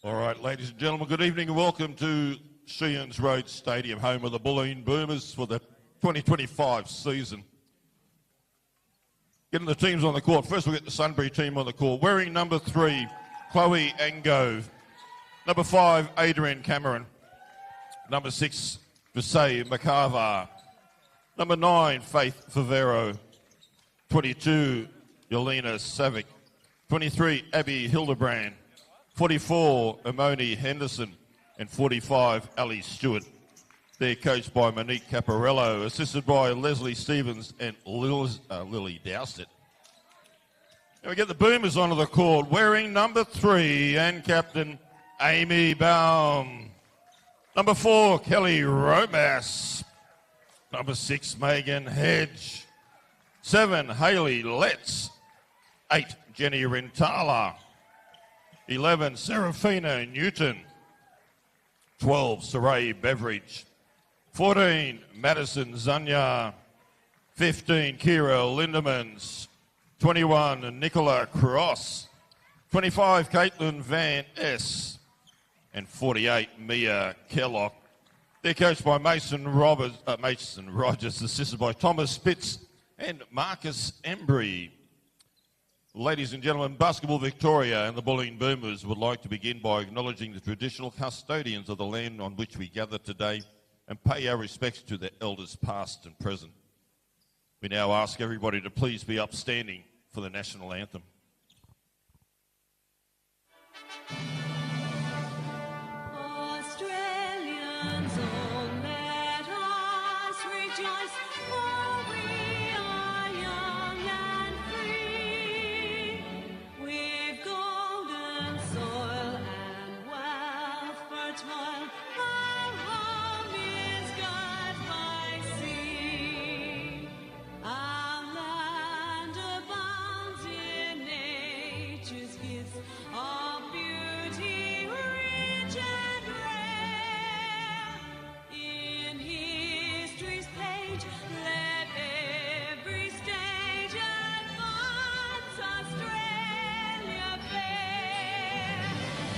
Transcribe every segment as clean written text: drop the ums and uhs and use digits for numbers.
All right, ladies and gentlemen, good evening and welcome to Sheehan's Road Stadium, home of the Bulleen Boomers for the 2025 season. Getting the teams on the court. First we'll get the Sunbury team on the court. Wearing number 3, Chloe Angove. Number 5, Adrian Cameron. Number 6, Visay McCarver. Number 9, Faith Favero. 22, Yelena Savic. 23, Abby Hildebrand. 44, Imoni Henderson. And 45, Ali Stewart. They're coached by Monique Caparello, assisted by Leslie Stevens and Lily Dowsett. And we get the Boomers onto the court, wearing number 3 and captain Amy Baum. Number 4, Kelly Romas. Number 6, Megan Hedge. 7, Hayley Letts. 8, Jenny Rentala. 11, Serafina Newton. 12, Saray Beveridge. 14, Madison Zanya. 15, Kira Lindemans. 21, Nicola Cross. 25, Caitlin Van S. And 48, Mia Kellogg. They're coached by Mason Rogers, assisted by Thomas Spitz and Marcus Embry. Ladies and gentlemen, Basketball Victoria and the Bulleen Boomers would like to begin by acknowledging the traditional custodians of the land on which we gather today and pay our respects to their elders past and present. We now ask everybody to please be upstanding for the national anthem. Australians, oh, let us rejoice, for we are young and free. We've golden soil and wealth fertile. Our home is God by sea. Our land abounds in nature's gifts of beauty rich and rare. In history's page, let every stage advance Australia fair.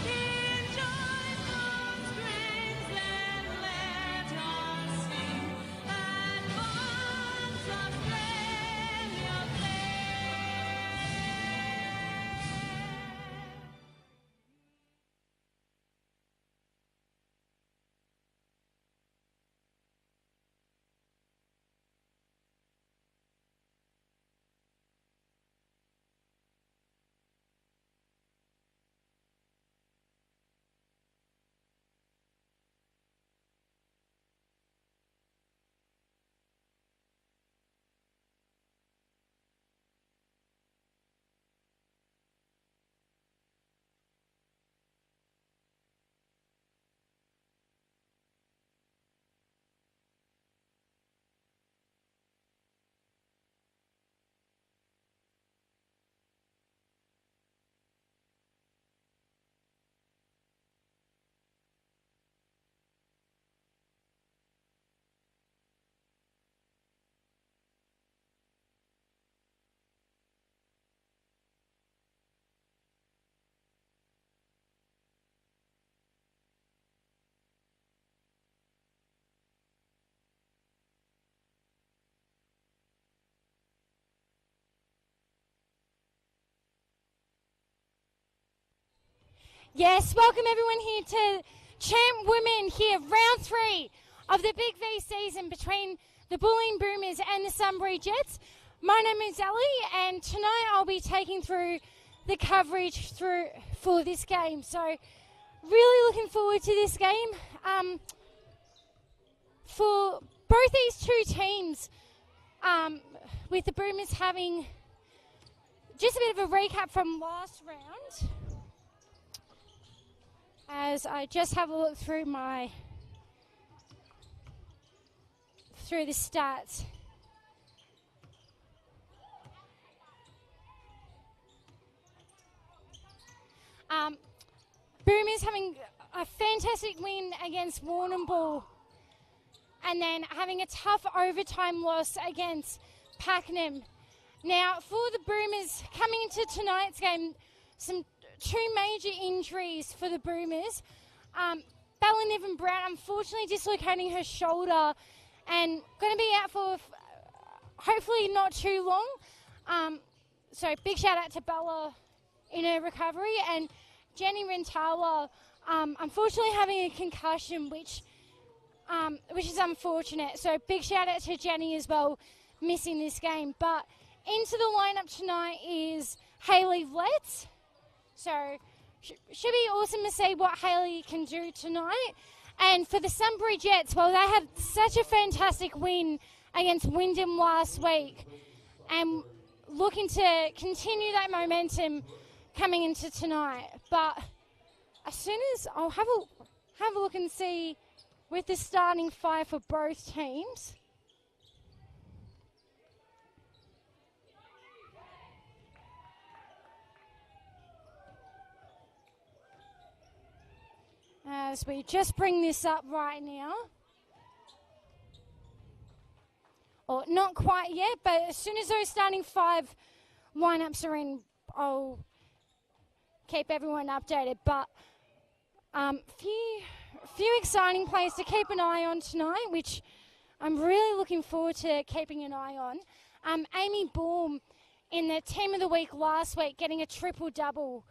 In joyful strains, then let us sing, advance Australia fair. Yes, welcome everyone here to Champ Women here, round 3 of the Big V season between the Bulleen Boomers and the Sunbury Jets. My name is Ellie and tonight I'll be taking through the coverage for this game. So really looking forward to this game. For both these two teams, with the Boomers having just a bit of a recap from last round, as I just have a look through the stats. Boomers having a fantastic win against Warrnambool and then having a tough overtime loss against Pakenham. Now, for the Boomers, coming into tonight's game, some two major injuries for the Boomers. Bella Niven Brown unfortunately dislocating her shoulder and going to be out for hopefully not too long. So big shout out to Bella in her recovery, and Jenny Rentala unfortunately having a concussion, which is unfortunate. So big shout out to Jenny as well, missing this game. But into the lineup tonight is Hayley Letts. So should be awesome to see what Hayley can do tonight. And for the Sunbury Jets, well, they had such a fantastic win against Wyndham last week, and looking to continue that momentum coming into tonight. But as soon as I'll have a look and see with the starting five for both teams. As we just bring this up right now. Or not quite yet, but as soon as those starting five lineups are in, I'll keep everyone updated. But few exciting players to keep an eye on tonight, which I'm really looking forward to keeping an eye on. Amy Baum in the Team of the Week last week, getting a triple-double.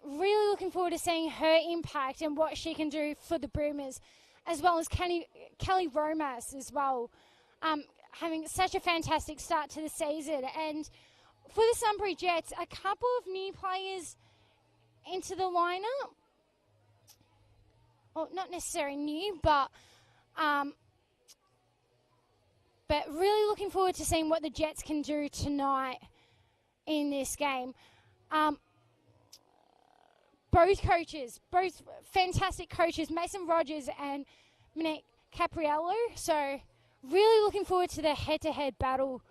Really looking forward to seeing her impact and what she can do for the Boomers, as well as Kelly Romas as well, having such a fantastic start to the season. And for the Sunbury Jets, a couple of new players into the lineup. Well, not necessarily new, but really looking forward to seeing what the Jets can do tonight in this game. Both coaches, both fantastic coaches, Mason Rogers and Monique Capriello. So really looking forward to the head-to-head battle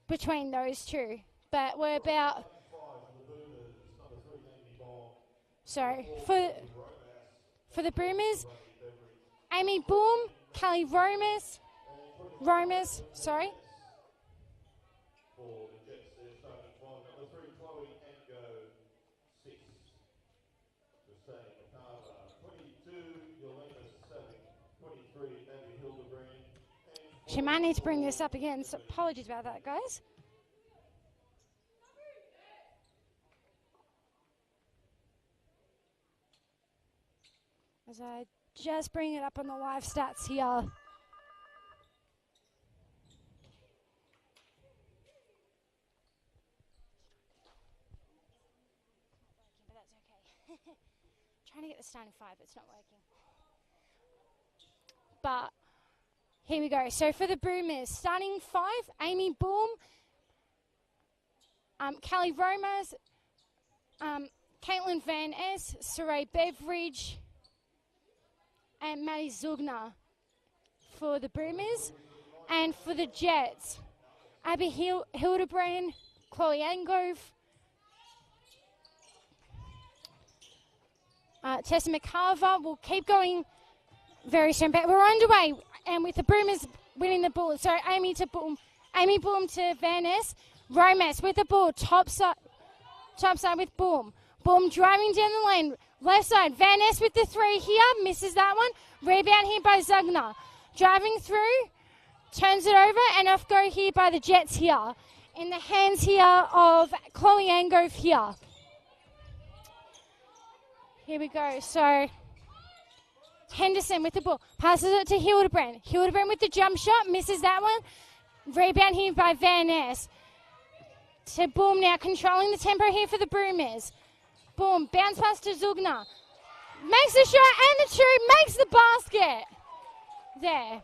between those two. But we're about... So for the Boomers, Amy Baum, Kelly Romas, sorry. She might need to bring this up again, so apologies about that, guys. As I just bring it up on the live stats here. But that's okay. Trying to get the starting five, but it's not working. But here we go. So for the Boomers, starting five, Amy Baum, Kelly Romas, Caitlin Van Es, Saray Beveridge, and Maddie Zugner for the Boomers. And for the Jets, Abby Hildebrand, Chloe Angove, Tessa McCarver. Will keep going very soon, but we're underway. And with the Boomers winning the ball. So Amy Baum to Van Es. Romas with the ball, top side with Baum. Baum driving down the lane, left side. Van Es with the three here, misses that one. Rebound here by Zugner. Driving through, turns it over, and off go here by the Jets here. In the hands here of Chloe Angove here. Here we go. So Henderson with the ball, passes it to Hildebrand. Hildebrand with the jump shot, misses that one. Rebound here by Van Es. To Baum now, controlling the tempo here for the Boomers. Baum, bounce pass to Zugner. Makes the shot and the two, makes the basket. There.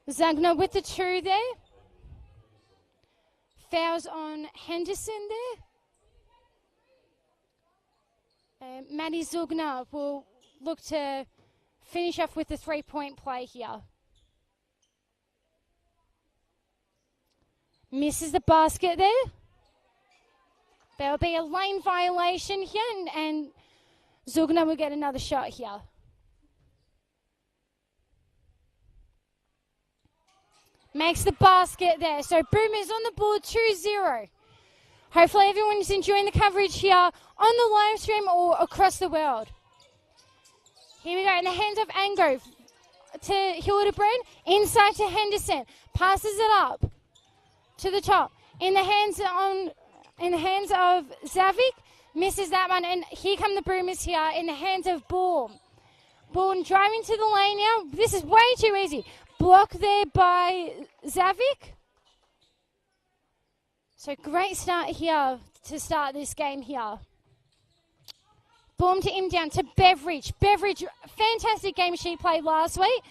Zugner with the two there. Fouls on Henderson there. Maddie Zugner will look to finish off with the three-point play here. Misses the basket there. There'll be a lane violation here, and Zugner will get another shot here. Makes the basket there. So Boomers on the board 2-0. Hopefully everyone's enjoying the coverage here on the live stream or across the world. Here we go, in the hands of Ango to Hildebrand, inside to Henderson, passes it up to the top. In the hands of Zavik, misses that one, and here come the Boomers here in the hands of Bourne. Bourne driving to the lane now. This is way too easy. Block there by Zavik. So great start here to start this game here. Bourne to him down to Beveridge. Beveridge, fantastic game she played last week.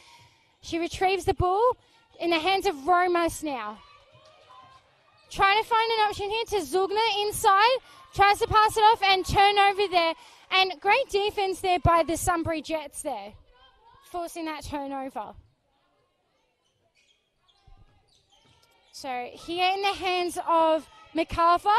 She retrieves the ball in the hands of Romas now. Trying to find an option here to Zugner inside. Tries to pass it off and turn over there. And great defense there by the Sunbury Jets there. Forcing that turnover. So here in the hands of MacArthur.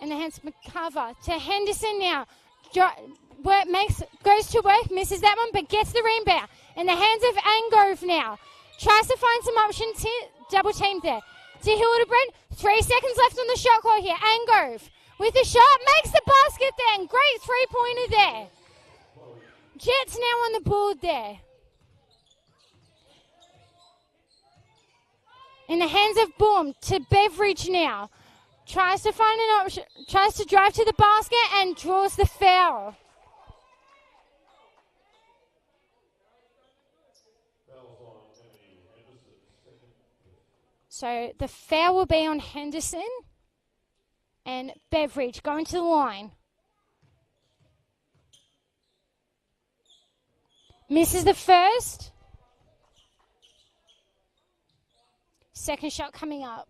In the hands of MacArthur to Henderson now. Goes to work, misses that one, but gets the rebound. In the hands of Angove now. Tries to find some options here. Double team there. To Hildebrand. 3 seconds left on the shot clock here. Angove with a shot. Makes the basket there. And great three-pointer there. Jets now on the board there. In the hands of Boom to Beveridge now. Tries to find an option. Tries to drive to the basket and draws the foul. So the foul will be on Henderson and Beveridge going to the line. Misses the first. Second shot coming up.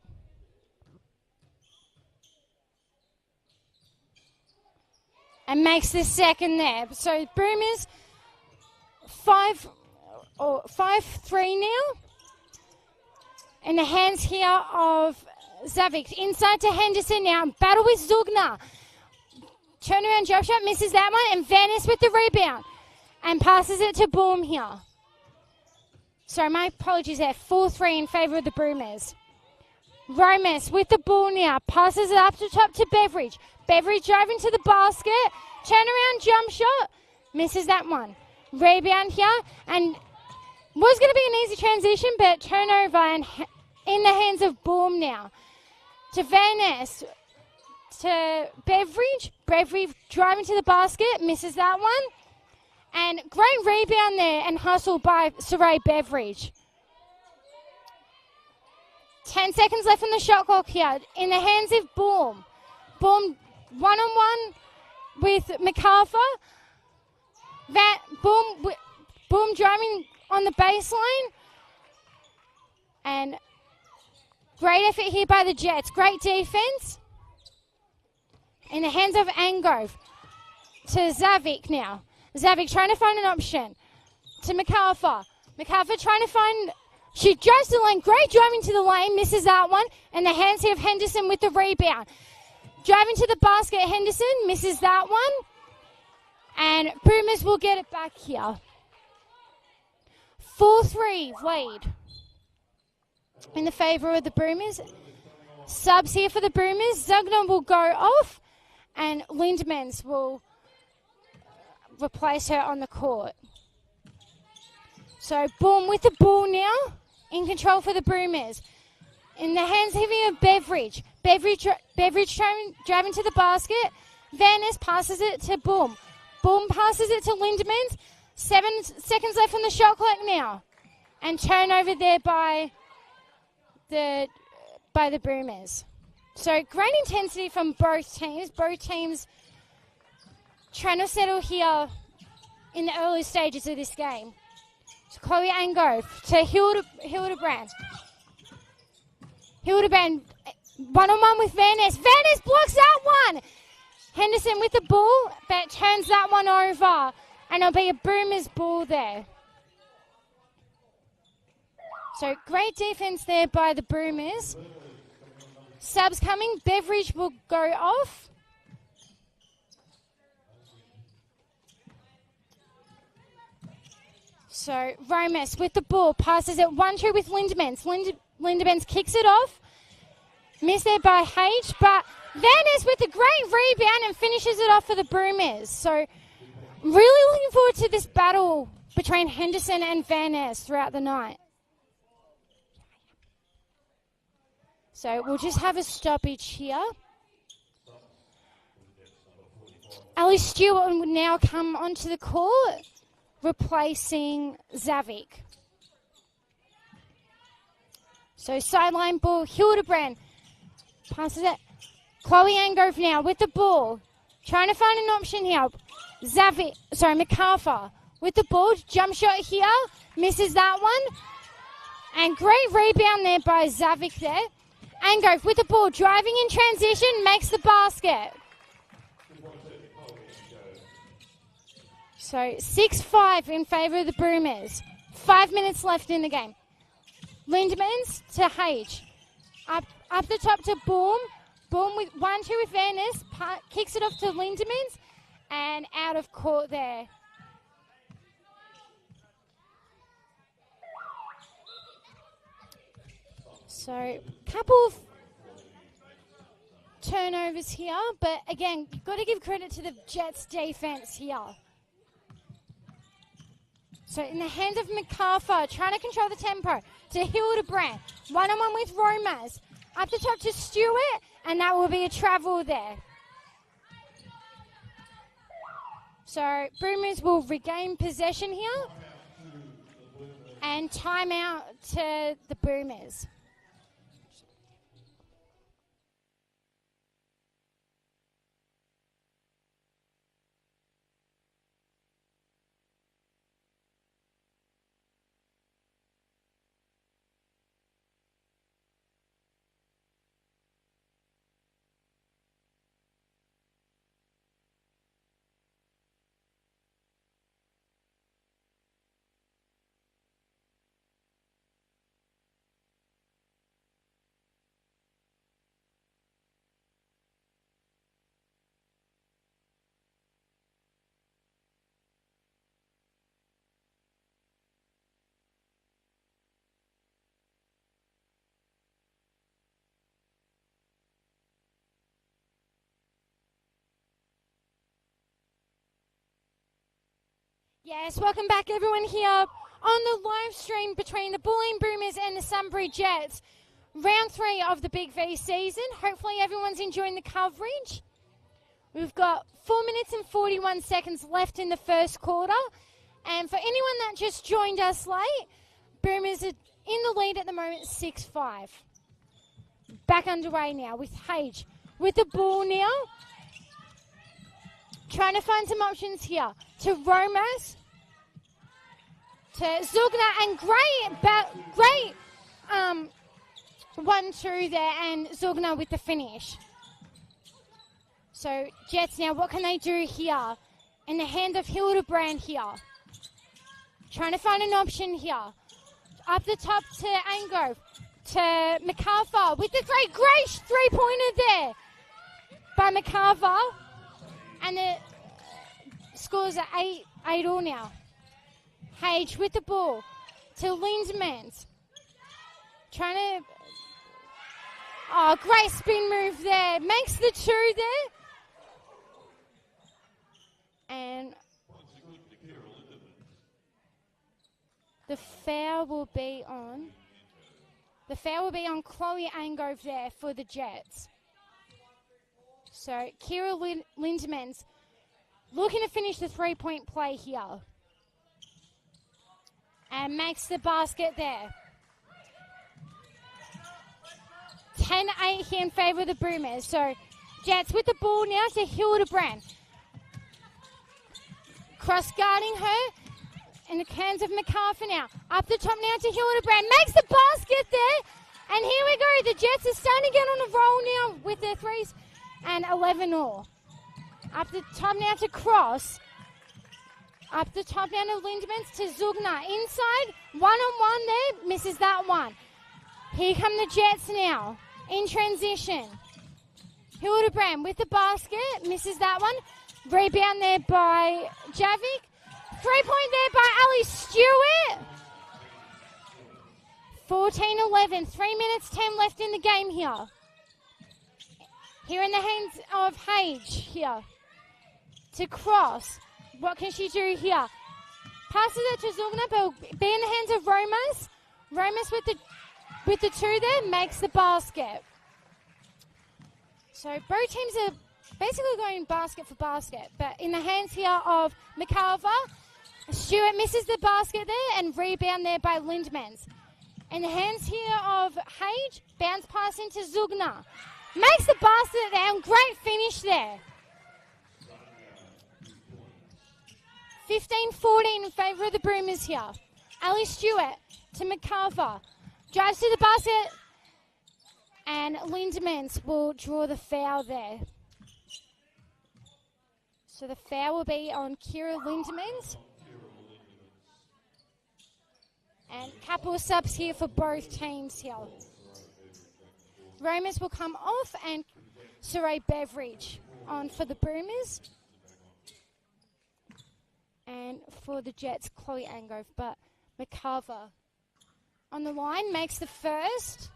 And makes the second there. So Boomers 5-3 now. In the hands here of Zavik. Inside to Henderson now. Battle with Zugner. Turnaround jump shot. Misses that one. And Vanis with the rebound. And passes it to Boom here. Sorry, my apologies there. 4-3 in favour of the Boomers. Romas with the ball now. Passes it up to top to Beveridge. Beveridge driving to the basket. Turnaround jump shot. Misses that one. Rebound here. And was going to be an easy transition, but turnover and in the hands of Boom now. To Van Ness. To Beveridge. Beveridge driving to the basket. Misses that one. And great rebound there and hustle by Saray Beveridge. 10 seconds left on the shot clock here. In the hands of Boom. Boom one-on-one with MacArthur. Boom driving on the baseline. And great effort here by the Jets. Great defense. In the hands of Angove. To Zavik now. Zavik trying to find an option. To MacArthur. MacArthur trying to find... She drives to the lane. Great driving to the lane. Misses that one. And the hands here of Henderson with the rebound. Driving to the basket, Henderson. Misses that one. And Boomers will get it back here. 4-3 lead. In the favour of the Boomers. Subs here for the Boomers. Zugner will go off. And Lindmans will replace her on the court. So Boom with the ball now. In control for the Boomers. In the hands heavy of Beveridge. Beveridge driving to the basket. Van Ness passes it to Boom. Boom passes it to Lindemans. 7 seconds left on the shot clock now. And turnover there by the Boomers. So great intensity from both teams. Both teams trying to settle here in the early stages of this game. To Chloe Angove. To Hildebrand. Hildebrand one-on-one with Van Ness. Van Ness blocks that one. Henderson with the ball, but turns that one over. And it'll be a Boomers ball there. So great defense there by the Boomers. Subs coming. Beveridge will go off. So Romas with the ball, passes it 1-2 with Lindemans. Lindemans kicks it off. Missed there by H, but Van Ness with a great rebound and finishes it off for the Boomers. So really looking forward to this battle between Henderson and Van Ness throughout the night. So we'll just have a stoppage here. Ali Stewart would now come onto the court, replacing Zavik. So sideline ball, Hildebrand passes it. Chloe Angove now with the ball, trying to find an option here. MacArthur with the ball, jump shot here, misses that one. And great rebound there by Zavik there. Angove with the ball, driving in transition, makes the basket. So 6-5 in favour of the Boomers. 5 minutes left in the game. Lindemans to H. Up the top to Boom. Boom with 1-2 with Van Ness. Kicks it off to Lindemans. And out of court there. So, couple of turnovers here. But again, you've got to give credit to the Jets' defense here. So in the hands of MacArthur, trying to control the tempo to Hildebrand. 1-on-1 with Romas. Up the top to Stewart, and that will be a travel there. So Boomers will regain possession here. And timeout to the Boomers. Yes, welcome back everyone here on the live stream between the Bulleen Boomers and the Sunbury Jets. Round 3 of the Big V season. Hopefully everyone's enjoying the coverage. We've got 4 minutes and 41 seconds left in the first quarter. And for anyone that just joined us late, Boomers are in the lead at the moment, 6-5. Back underway now with Hage with the ball now. Trying to find some options here to Romas, to Zugner, and great 1-2 there, and Zugner with the finish. So Jets now, what can they do here? In the hand of Hildebrand here. Trying to find an option here. Up the top to Angove, to MacArthur with the great three-pointer there by MacArthur. And the scores are 8-all now. Hage with the ball to Lindemans. Trying to... Oh, great spin move there. Makes the 2 there. And the foul will be on... The foul will be on Chloe Angove there for the Jets. So Kira Lindemans looking to finish the three-point play here. And makes the basket there. 10-8 here in favour of the Boomers. So Jets with the ball now to Hildebrand. Cross-guarding her in the hands of MacArthur now. Up the top now to Hildebrand. Makes the basket there. And here we go. The Jets are starting to get on a roll now with their threes. And 11-all. Up the top now to Cross. Up the top now to Lindemans to Zugner. Inside, 1-on-1 there. Misses that one. Here come the Jets now. In transition. Hildebrand with the basket. Misses that one. Rebound there by Javik. 3-point there by Ali Stewart. 14-11, 3 minutes 10 left in the game here. Here in the hands of Hage here. To cross. What can she do here? Passes it to Zugna, but will be in the hands of Romas. Romas with the two there makes the basket. So both teams are basically going basket for basket, but in the hands here of McCarver. Stewart misses the basket there and rebound there by Lindmans. In the hands here of Hage, bounce pass into Zugna. Makes the basket there and great finish there. 15-14 in favour of the Boomers here. Ali Stewart to McCarver. Drives to the basket and Lindmans will draw the foul there. So the foul will be on Kira Lindmans. And couple subs here for both teams here. Romans will come off and Saray Beveridge on for the Boomers. And for the Jets, Chloe Angove. But McCarver on the line makes the first.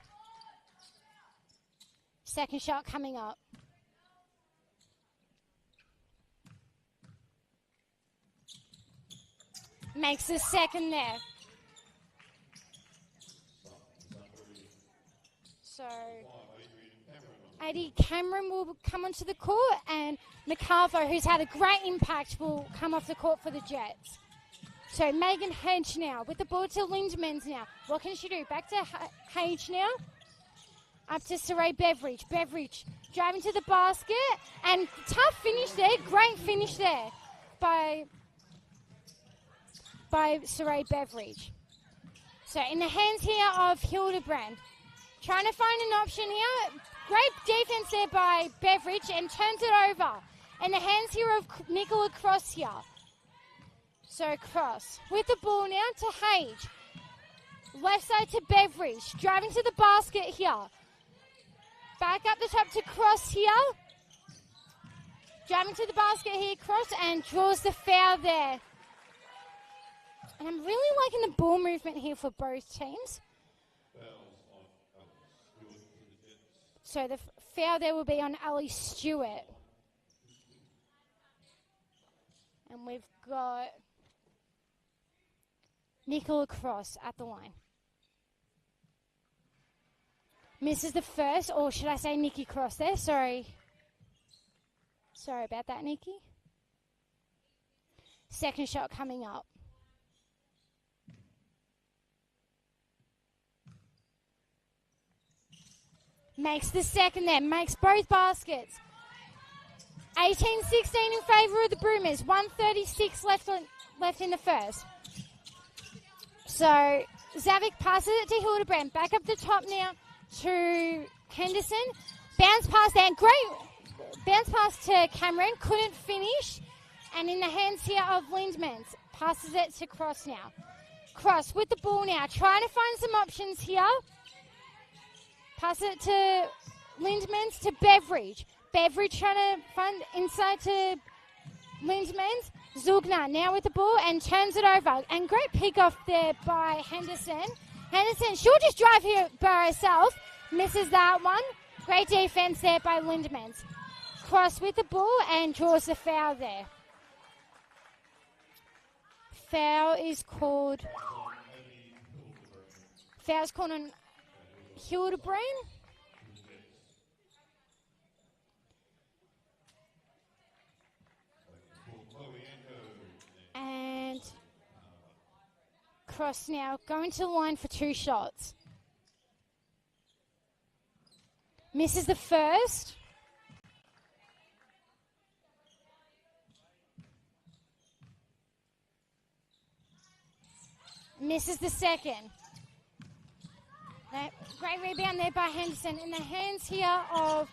Second shot coming up. Makes the second there. So, AD Cameron will come onto the court and McCarver, who's had a great impact, will come off the court for the Jets. So Megan Hedge now with the ball to Lindmans now. What can she do? Back to Hedge now. Up to Saray Beveridge. Beveridge driving to the basket and tough finish there. Great finish there by Saray Beveridge. So in the hands here of Hildebrand. Trying to find an option here. Great defense there by Beveridge and turns it over. In the hands here of Nicola Cross here. So Cross with the ball now to Hage. Left side to Beveridge. Driving to the basket here. Back up the top to Cross here. Driving to the basket here, Cross, and draws the foul there. And I'm really liking the ball movement here for both teams. So the foul there will be on Ali Stewart. And we've got Nicola Cross at the line. Misses the first, or should I say Nikki Cross there? Sorry. Sorry about that, Nikki. Second shot coming up. Makes the second there, makes both baskets. 18-16 in favour of the Boomers. 1:36 left in the first. So Zavik passes it to Hildebrand. Back up the top now to Henderson. Bounce pass there, and great bounce pass to Cameron. Couldn't finish. And in the hands here of Lindmans. Passes it to Cross now. Cross with the ball now. Trying to find some options here. Pass it to Lindmans to Beveridge. Beveridge trying to find inside to Lindmans. Zugna now with the ball and turns it over. And great pick off there by Henderson. Henderson, she'll just drive here by herself. Misses that one. Great defense there by Lindmans. Cross with the ball and draws the foul there. Foul is called. Foul's called on Hildebrand. And Cross now going to the line for two shots. Misses the first. Misses the second. Great rebound there by Henderson. In the hands here of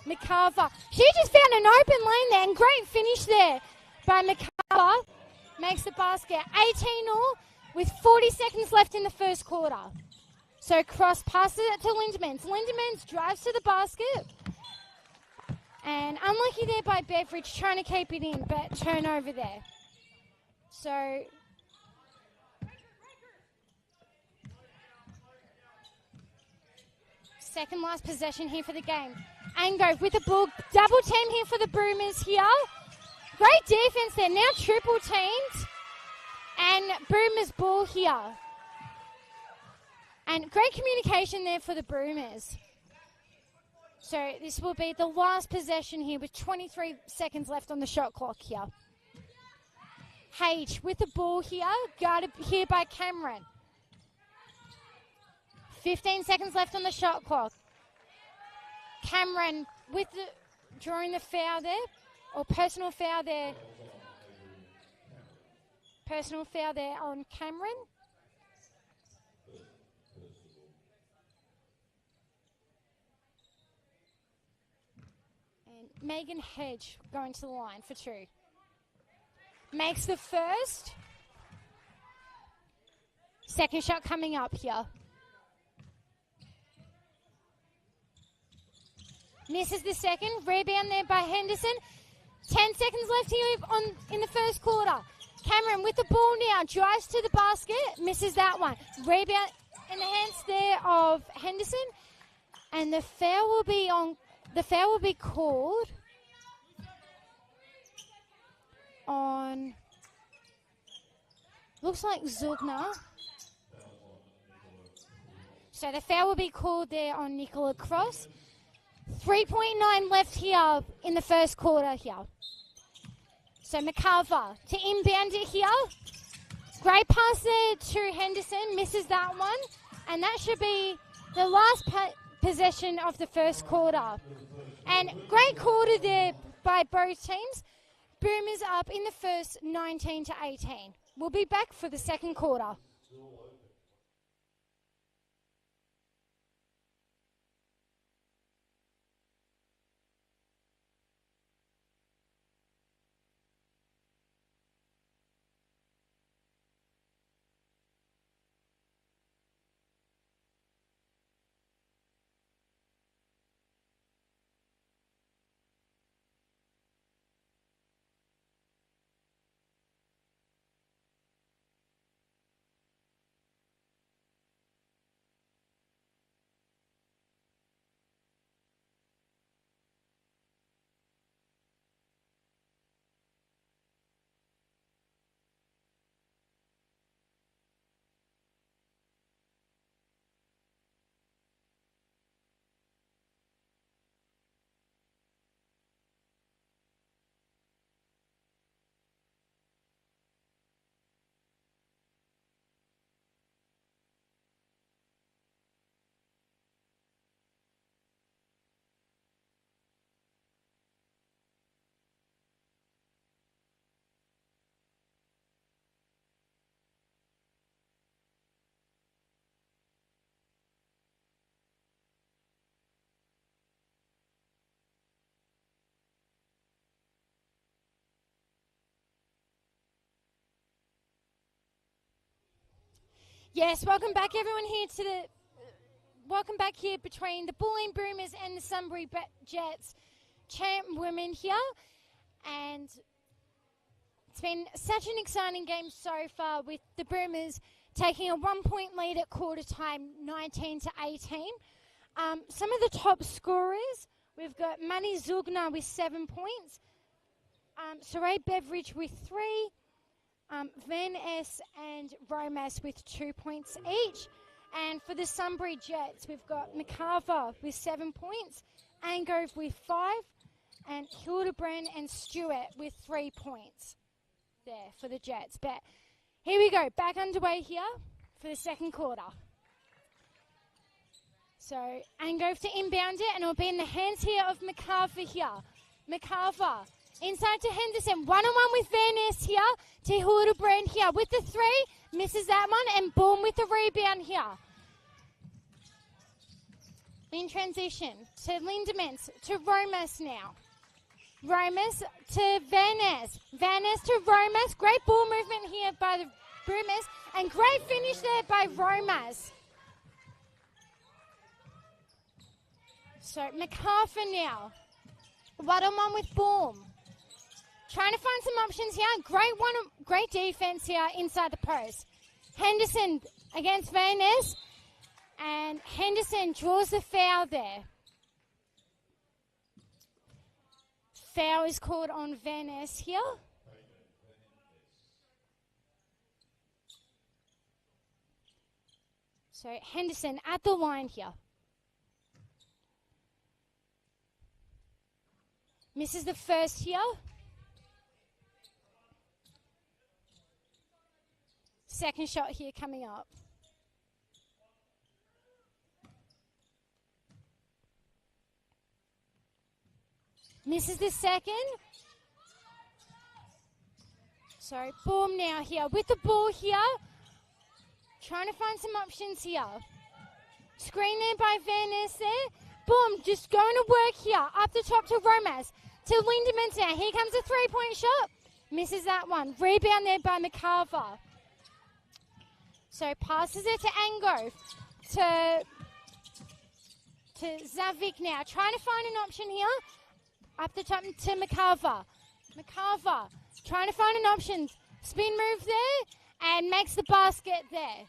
McCarver. She just found an open lane there and great finish there by McCarver. Makes the basket 18-all with 40 seconds left in the first quarter. So Cross passes it to Lindmans. Lindmans drives to the basket. And unlucky there by Beveridge trying to keep it in, but turnover there. So second last possession here for the game. Ango with the ball. Double team here for the Boomers here. Great defense there. Now triple teamed. And Boomers ball here. And great communication there for the Boomers. So this will be the last possession here with 23 seconds left on the shot clock here. H with the ball here, guarded here by Cameron. 15 seconds left on the shot clock. Cameron with the drawing the foul there, or personal foul there. Personal foul there on Cameron. And Megan Hedge going to the line for two. Makes the first. Second shot coming up here. Misses the second. Rebound there by Henderson. 10 seconds left here in the first quarter. Cameron with the ball now. Drives to the basket. Misses that one. Rebound in the hands there of Henderson. And the foul will be called on, looks like Zugner. So the foul will be called there on Nicola Cross. 3.9 left here in the first quarter here. So McCarver to inbound it here. Great pass there to Henderson, misses that one. And that should be the last possession of the first quarter. And great quarter there by both teams. Boomers up in the first 19 to 18. We'll be back for the second quarter. Yes, welcome back everyone here welcome back here between the Bulleen Boomers and the Sunbury Jets champ women here. And it's been such an exciting game so far with the Boomers taking a 1-point lead at quarter time, 19 to 18. Some of the top scorers, we've got Manny Zugner with 7 points, Saray Beveridge with 3, Van S and Romas with 2 points each. And for the Sunbury Jets, we've got McCarver with 7 points, Angove with 5, and Hildebrand and Stewart with 3 points there for the Jets. But here we go, back underway here for the second quarter. So Angove to inbound it, and it'll be in the hands here of McCarver here. McCarver inside to Henderson, one-on-one with Van Ness here, to Hildebrand here with the 3, misses that one, and Bourne with the rebound here. In transition to Lindemans, to Romas now. Romas to Van Ness. Van Ness to Romas. Great ball movement here by the Boomers, and great finish there by Romas. So McCarver now. One-on-one with Bourne. Trying to find some options here. Great defense here inside the post. Henderson against Van Ness. And Henderson draws the foul there. Foul is called on Van Ness here. So Henderson at the line here. Misses the first here. Second shot here coming up. Misses the second. So Boom now here with the ball here. Trying to find some options here. Screen there by Van Ness there. Boom, just going to work here. Up the top to Romas. To Lindemans now. Here comes a three-point shot. Misses that one. Rebound there by McCarver. So passes it to Angove. To Zavik now. Trying to find an option here. Up the top to McCarver. McCarver trying to find an option. Spin move there and makes the basket there.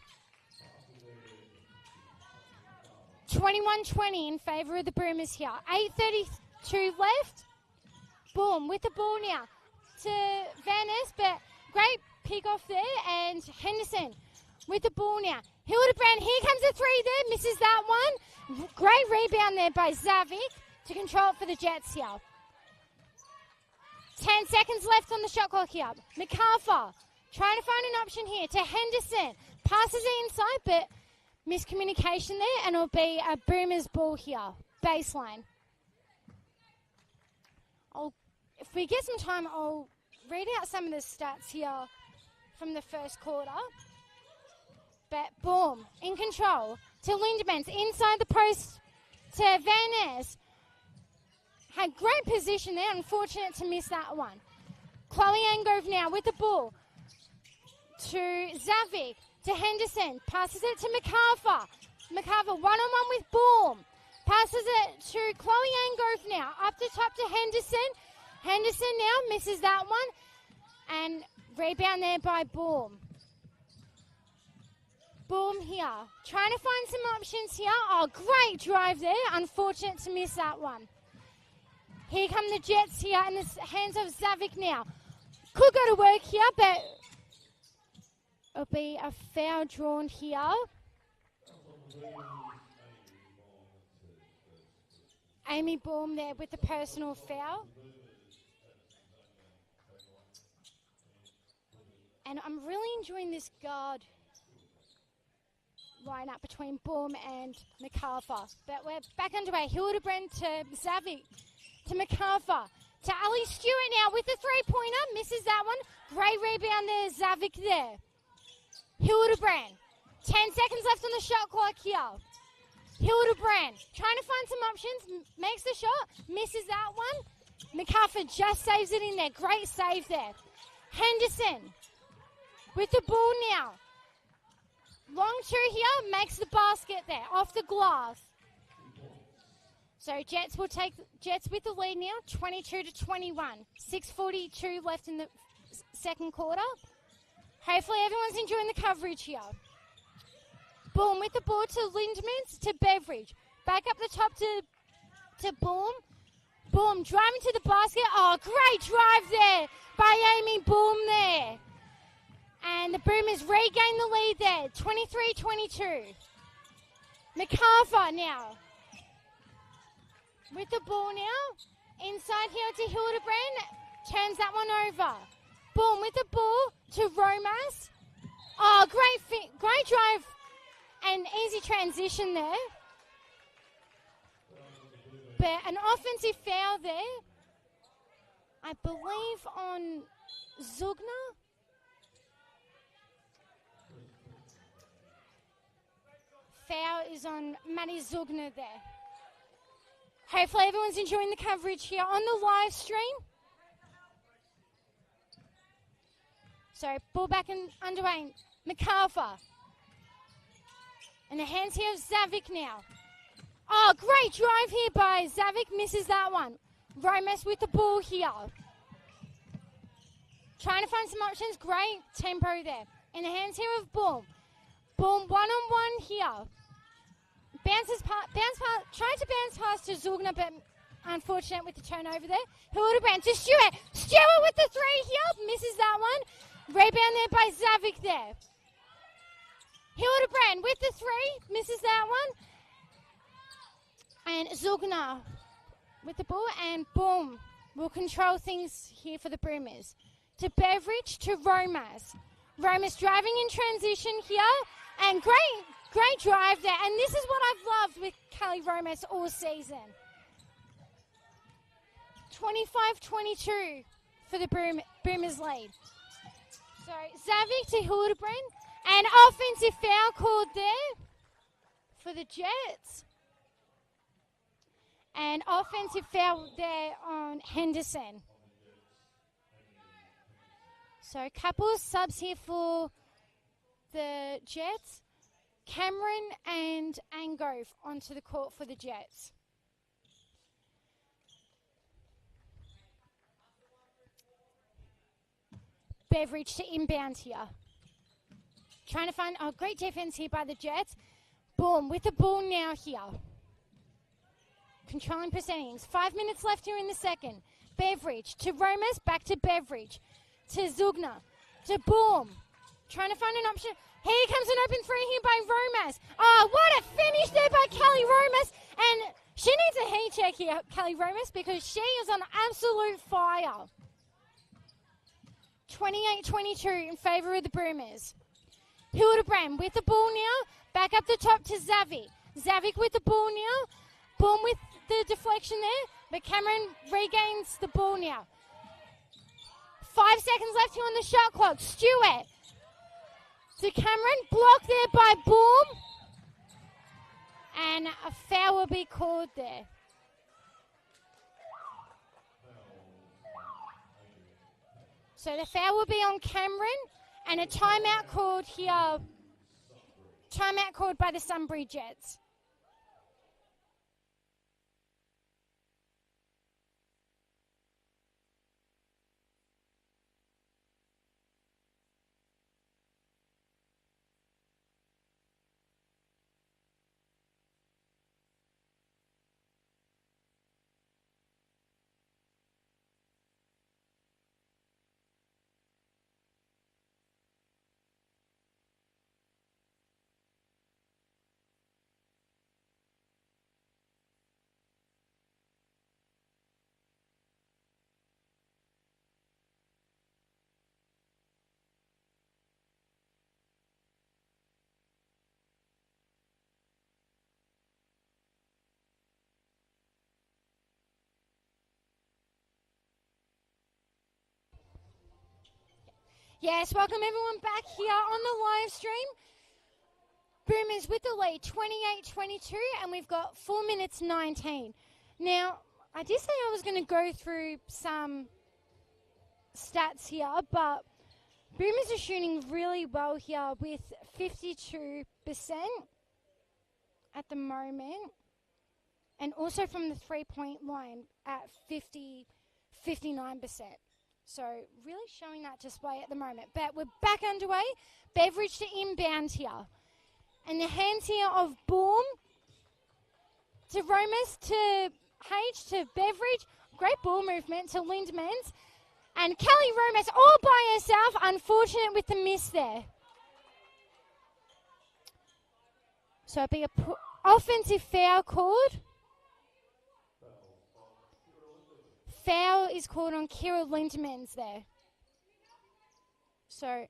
21-20 in favour of the Boomers here. 8:32 left. Boom, with the ball now to Van Ness, but great pick off there. And Henderson with the ball now. Hildebrand, here comes a three there. Misses that one. Great rebound there by Zavik to control it for the Jets here. 10 seconds left on the shot clock here. McCarver trying to find an option here to Henderson. Passes it inside, but miscommunication there, and it'll be a Boomers ball here. Baseline. If we get some time, I'll read out some of the stats here from the first quarter. But Boom, in control to Lindemans, inside the post to Van Ness. Had great position there, unfortunate to miss that one. Chloe Angove now with the ball to Zavik, to Henderson. Passes it to McCarver. McCarver one-on-one with Boom. Passes it to Chloe Angove now. Up the top to Henderson. Henderson now misses that one. And rebound there by Boom. Boom here. Trying to find some options here. Oh, great drive there. Unfortunate to miss that one. Here come the Jets here in the hands of Zavik now. Could go to work here, but it'll be a foul drawn here. Amy Boom there with the personal foul. And I'm really enjoying this guard line up between Boom and McCarver. But we're back underway. Hildebrand to Zavik. To McCarver, to Ali Stewart now with the three-pointer. Misses that one. Great rebound there, Zavik there. Hildebrand, 10 seconds left on the shot clock here. Hildebrand, trying to find some options. Makes the shot, misses that one. McCarver just saves it in there. Great save there. Henderson with the ball now. Long two here, makes the basket there, off the glass. So Jets will take Jets with the lead now, 22-21. 6:42 left in the second quarter. Hopefully everyone's enjoying the coverage here. Boom with the ball to Lindemans, to Beveridge. Back up the top to Boom. Boom driving to the basket. Oh, great drive there by Amy Boom there. And the Boomers regain the lead there, 23-22. McCarver now. With the ball now, inside here to Hildebrand, turns that one over. Boom with the ball to Romas. Oh, great drive and easy transition there. But an offensive foul there, I believe on Zugner. Foul is on Maddie Zugner there. Hopefully everyone's enjoying the coverage here on the live stream. So ball back and underway. McCarver. In the hands here of Zavik now. Oh, great drive here by Zavik. Misses that one. Romas with the ball here. Trying to find some options. Great tempo there. In the hands here of Boom. Boom one-on-one here. Bounces trying to bounce past to Zugner, but unfortunate with the turnover there. Hildebrand to Stewart. Stewart with the three here. Misses that one. Rebound there by Zavik there. Hildebrand with the three. Misses that one. And Zugner with the ball. And Boom will control things here for the Boomers. To Beveridge to Romas. Romas driving in transition here. And great drive there. And this is what I've loved with Kelly Romas all season. 25-22 for the Boomers lead. So Zavik to Hildebrand. An offensive foul called there for the Jets. And offensive foul there on Henderson. So a couple of subs here for the Jets. Cameron and Angove onto the court for the Jets. Beveridge to inbound here. Trying to find great defense here by the Jets. Boom with the ball now here. Controlling proceedings. 5 minutes left here in the second. Beveridge to Romas, back to Beveridge. To Zugner. To Boom. Trying to find an option. Here comes an open three here by Romas. Oh, what a finish there by Kelly Romas. And she needs a heat check here, Kelly Romas, because she is on absolute fire. 28-22 in favour of the Boomers. Hildebrand with the ball now. Back up the top to Zavik. Zavik with the ball now. Boom with the deflection there. But Cameron regains the ball now. 5 seconds left here on the shot clock. Stewart to Cameron. Blocked there by Boom. And a foul will be called there. So the foul will be on Cameron. And a timeout called here. Timeout called by the Sunbury Jets. Yes, welcome everyone back here on the live stream. Boomers with the lead, 28-22, and we've got 4 minutes 19. Now, I did say I was going to go through some stats here, but Boomers are shooting really well here with 52% at the moment, and also from the three-point line at 59%. So really showing that display at the moment. But we're back underway. Beveridge to inbound here. And the hands here of Boom to Romas to H to Beveridge. Great ball movement to Lindmans. And Kelly Romas all by herself. Unfortunate with the miss there. So it'll be a offensive foul called. Foul is called on Kira Lindmans there. So,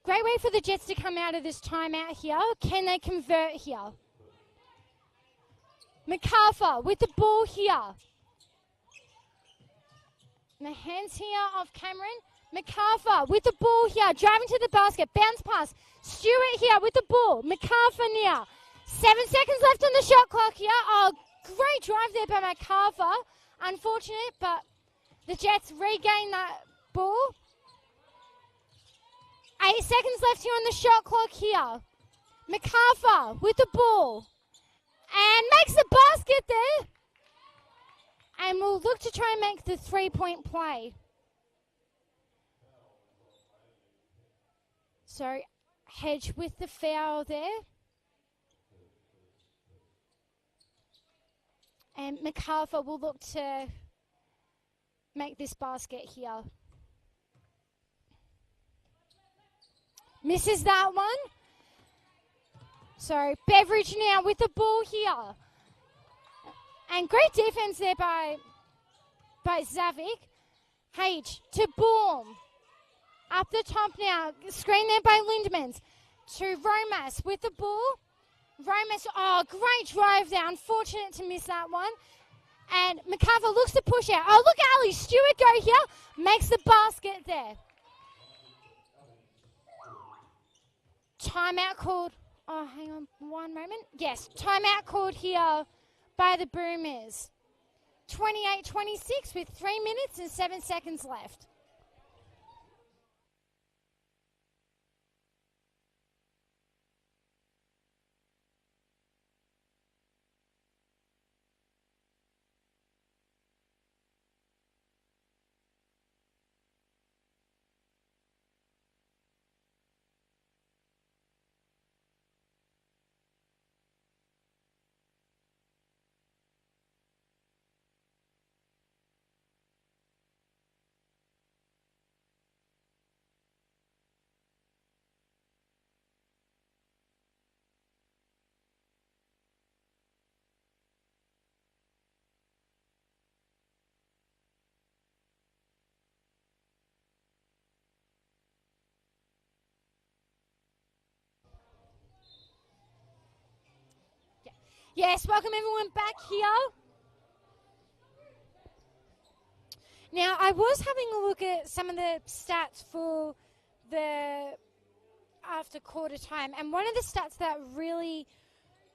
great way for the Jets to come out of this timeout here. Can they convert here? MacArthur with the ball here. And the hands here of Cameron. MacArthur with the ball here. Driving to the basket. Bounce pass. Stewart here with the ball. MacArthur now. 7 seconds left on the shot clock here. Oh, great drive there by MacArthur. Unfortunate, but the Jets regain that ball. 8 seconds left here on the shot clock here. MacArthur with the ball. And makes the basket there. And we'll look to try and make the three-point play. So Hedge with the foul there. And MacArthur will look to make this basket here. Misses that one. So Beveridge now with the ball here. And great defense there by Zavik. Hage to Bourne. Up the top now. Screen there by Lindemans. To Romas with the ball. Romas, great drive there. Unfortunate to miss that one. And MacArthur looks to push out. Oh, look at Ali Stewart go here. Makes the basket there. Timeout called. Oh, hang on one moment. Yes, timeout called here by the Boomers. 28-26 with 3 minutes and 7 seconds left. Yes, welcome everyone back here. Now, I was having a look at some of the stats for the after quarter time, and one of the stats that really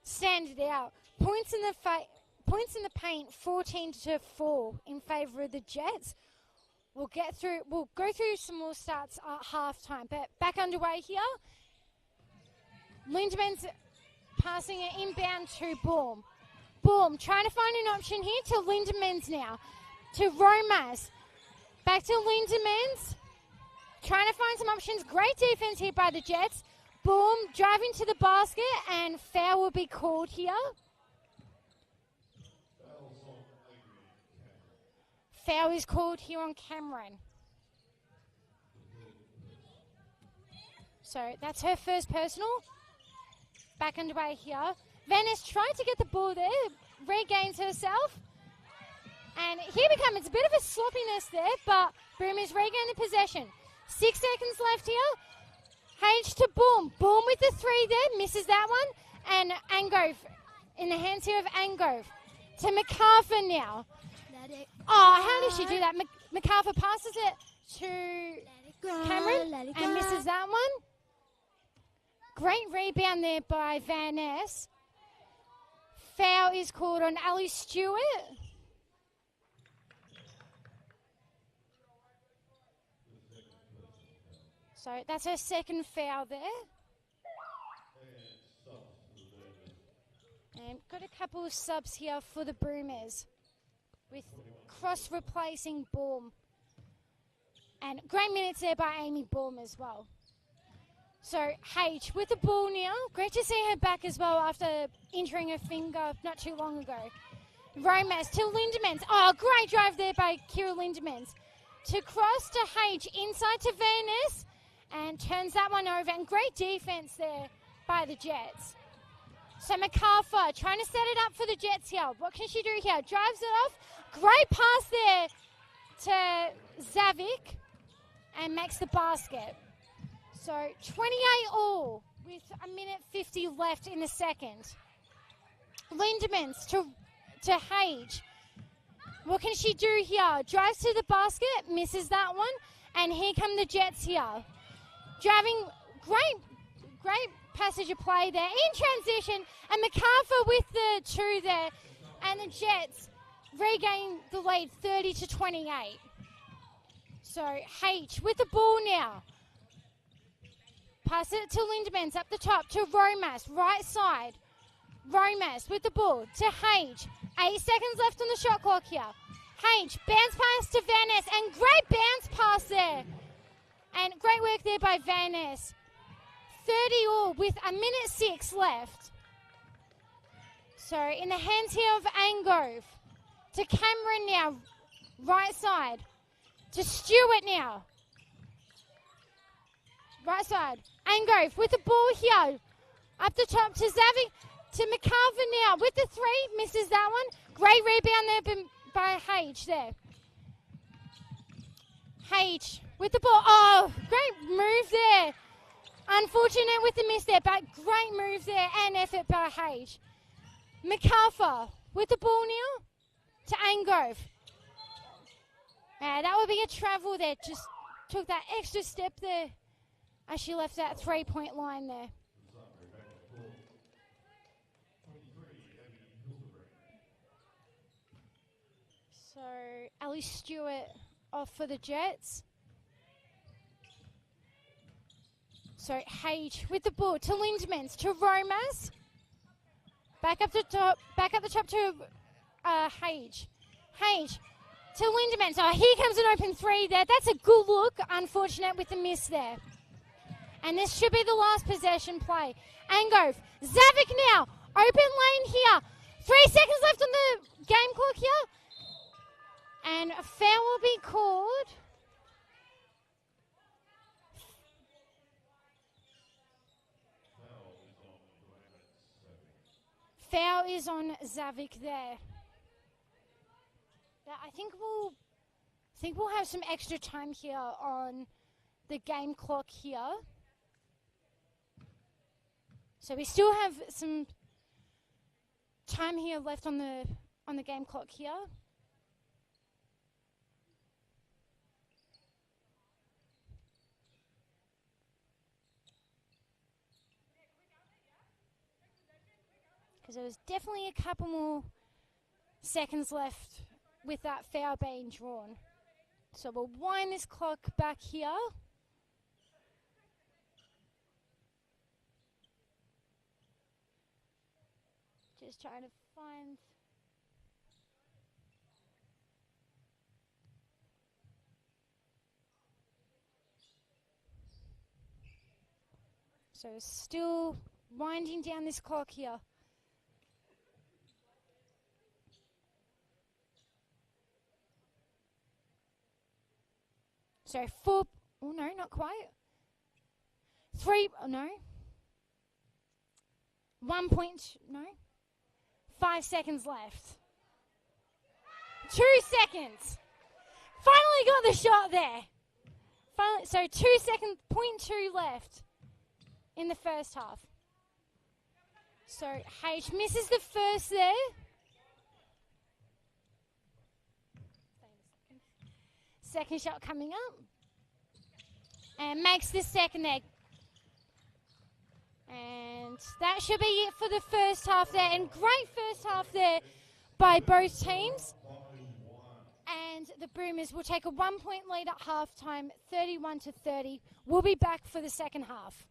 standed out, points in the paint, 14-4 in favour of the Jets. We'll go through some more stats at halftime, but back underway here. Lindemans passing it inbound to Baum. Baum trying to find an option here to Lindemans now. To Romas. Back to Lindemans. Trying to find some options. Great defense here by the Jets. Baum driving to the basket, and foul will be called here. Foul is called here on Cameron. So that's her first personal. Back underway here. Venice tried to get the ball there, regains herself. And here becomes a bit of a sloppiness there, but Boomers regain the possession. 6 seconds left here. Hage to Boom. Boom with the three there, misses that one. And Angove in the hands here of Angove. To MacArthur now. How did she do that? MacArthur passes it to Cameron and misses that one. Great rebound there by Van Ness. Foul is called on Ali Stewart. So that's her second foul there. And got a couple of subs here for the Boomers with Cross replacing Baum. And great minutes there by Amy Baum as well. So H with the ball now. Great to see her back as well after injuring her finger not too long ago. Romas to Lindemans. Great drive there by Kira Lindemans. To Cross to H inside to Van Ness. And turns that one over. And great defense there by the Jets. So MacArthur trying to set it up for the Jets here. What can she do here? Drives it off. Great pass there to Zavik. And makes the basket. So 28 all with a minute 50 left in the second. Lindemans to Hage. What can she do here? Drives to the basket, misses that one. And here come the Jets here. Driving, great passage of play there in transition. And MacArthur with the two there. And the Jets regain the lead 30-28. So H with the ball now. Pass it to Lindemans up the top to Romas, right side. Romas with the ball to Hage. 8 seconds left on the shot clock here. Hage, bounce pass to Van Ness, and great bounce pass there. And great work there by Van Ness. 30 all with a minute 6 left. So in the hands here of Angove. To Cameron now, right side. To Stewart now. Right side. Angove with the ball here. Up the top to Zavi. To McCarver now with the 3. Misses that one. Great rebound there by Hage there. Hage with the ball. Oh, great move there. Unfortunate with the miss there, but great move there and effort by Hage. MacArthur with the ball now to Angove. That would be a travel there. Just took that extra step there as she left that 3-point line there. So Ellie Stewart off for the Jets. So Hage with the ball to Lindmans, to Romas. Back up the top to Hage. Hage to Lindmans. Oh, here comes an open 3 there. That's a good look. Unfortunate with the miss there. And this should be the last possession play. Angove. Zavik now. Open lane here. 3 seconds left on the game clock here. And a foul will be called. Foul is on Zavik there. I think we'll have some extra time here on the game clock here. So we still have some time here left on the game clock here. Because there was definitely a couple more seconds left with that foul being drawn. So we'll wind this clock back here. Just trying to find... So still winding down this clock here. So 4, oh no, not quite. 3, oh no. 1 point, no. 5 seconds left. 2 seconds. Finally got the shot there. Finally, so 2 seconds, 0.2 left in the first half. So H misses the first there. Second shot coming up. And makes the second there. And that should be it for the first half there. And great first half there by both teams. And the Boomers will take a 1 point lead at halftime, 31-30. We'll be back for the second half.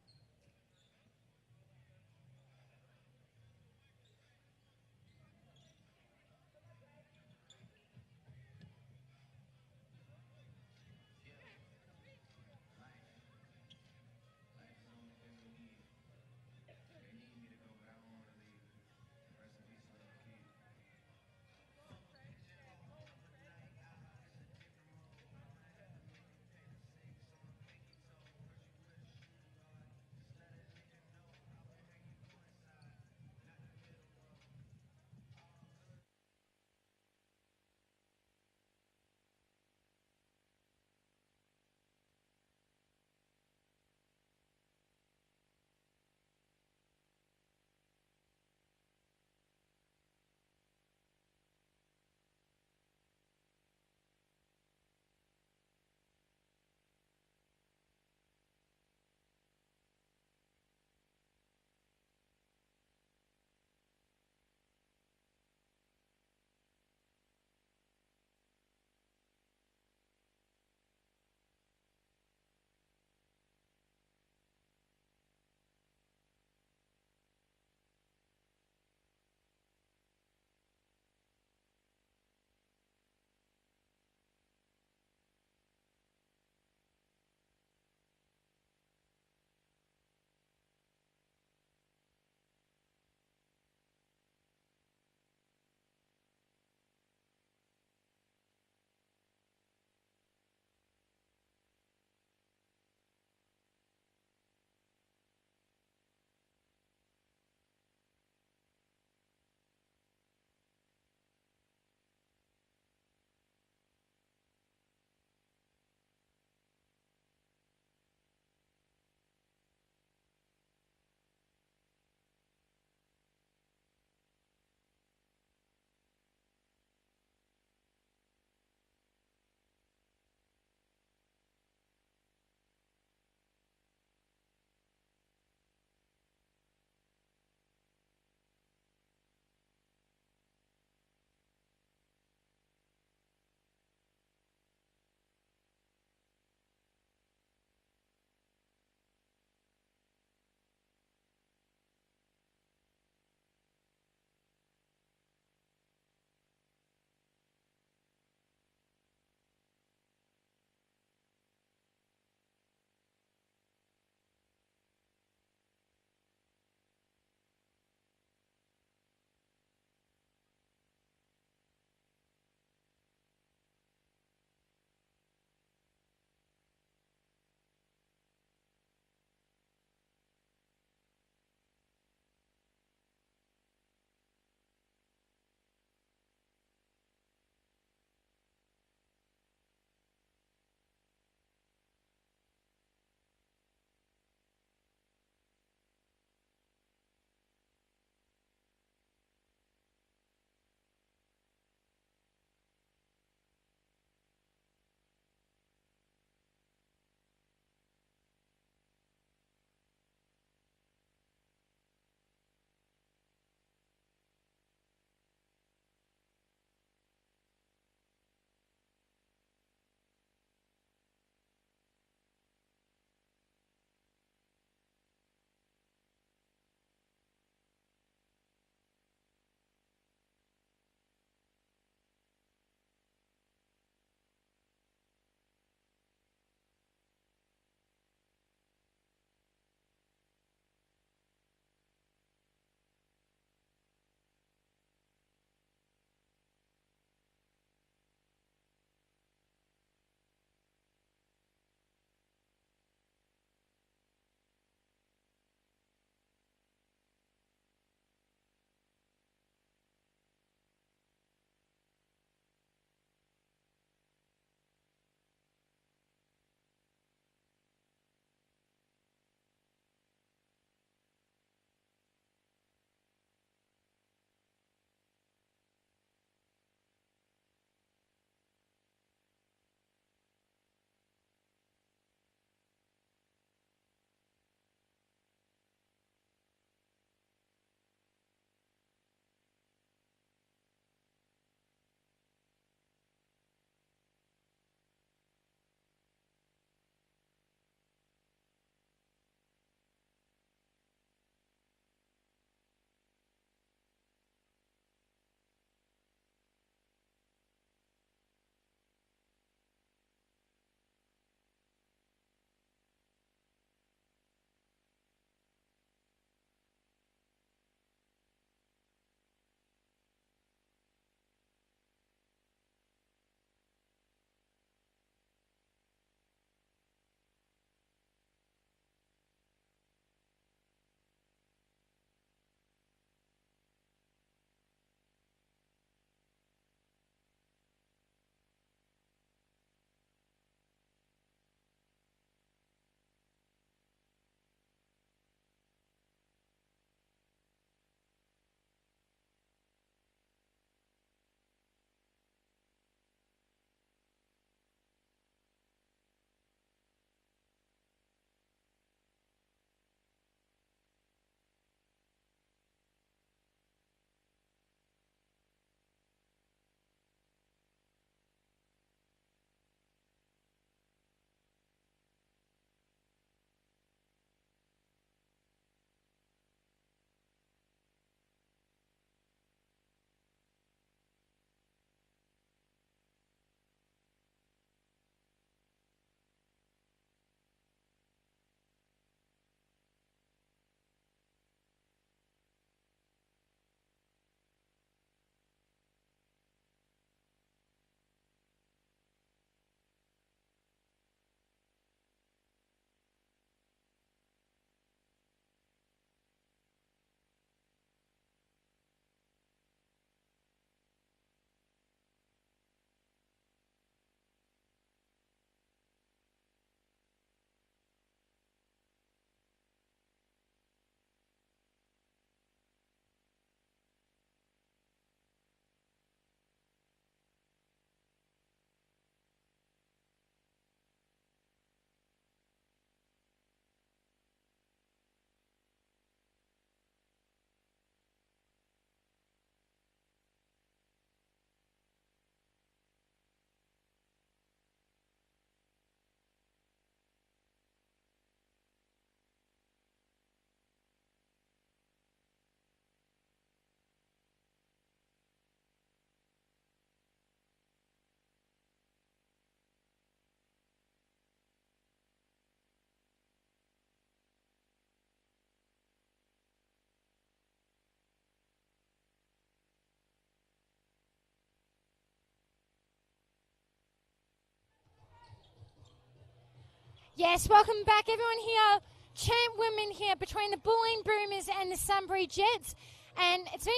Yes, welcome back everyone here. Champ women here between the Bulleen Boomers and the Sunbury Jets. And it's been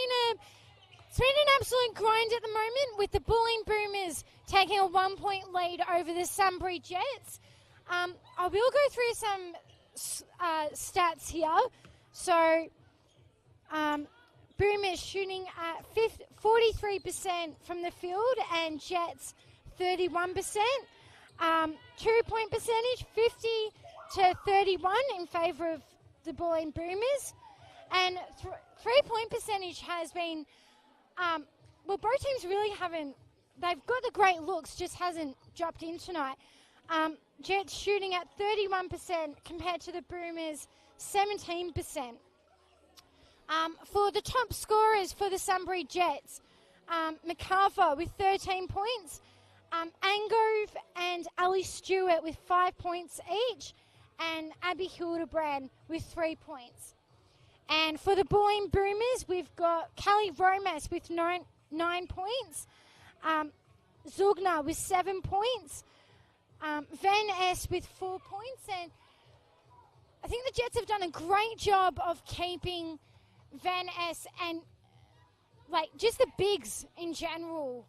an absolute grind at the moment with the Bulleen Boomers taking a 1 point lead over the Sunbury Jets. I will go through some stats here. So, Boomers shooting at 43% from the field and Jets 31%. 2-point percentage 50 to 31 in favour of the Bulleen Boomers. And 3-point percentage has been, both teams really haven't, they've got the great looks, just hasn't dropped in tonight. Jets shooting at 31% compared to the Boomers 17%. For the top scorers for the Sunbury Jets, MacArthur with 13 points, Angove and Ali Stewart with 5 points each, and Abby Hildebrand with 3 points. And for the Bulleen Boomers, we've got Callie Romas with 9 points, Zugner with 7 points, Van S with 4 points, and I think the Jets have done a great job of keeping Van S and just the bigs in general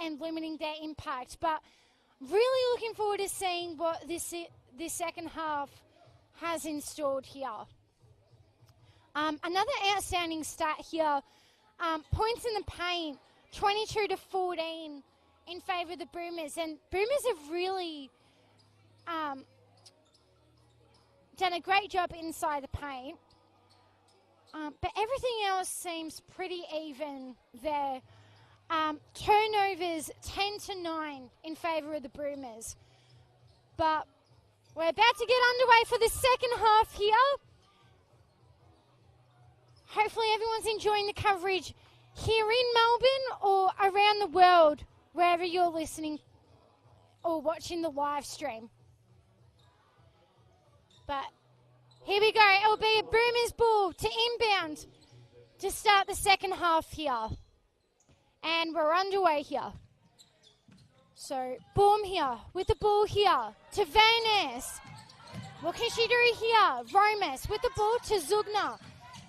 and limiting their impact. But really looking forward to seeing what this second half has installed here. Another outstanding stat here, points in the paint, 22 to 14 in favour of the Boomers. And Boomers have really done a great job inside the paint. But everything else seems pretty even there. Turnovers 10 to 9 in favour of the Boomers. But we're about to get underway for the second half here. Hopefully everyone's enjoying the coverage here in Melbourne or around the world, wherever you're listening or watching the live stream. But here we go. It'll be a Boomers ball to inbound to start the second half here. And we're underway here. So, Boom here with the ball here to Van Ness. What can she do here? Romas with the ball to Zugner.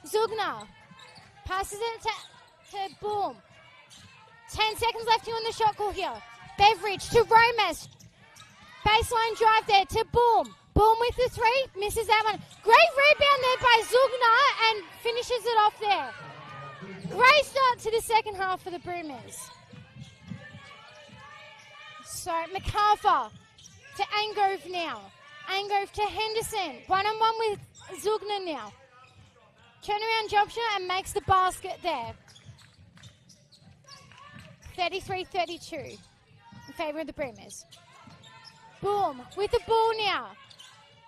Zugner passes it to Boom. 10 seconds left here on the shot call here. Beveridge to Romas. Baseline drive there to Boom. Boom with the three. Misses that one. Great rebound there by Zugner and finishes it off there. Great start to the second half for the Boomers. So MacArthur to Angove now. Angove to Henderson. One-on-one with Zugner now. Turnaround jump shot and makes the basket there. 33-32 in favour of the Boomers. Boom with the ball now.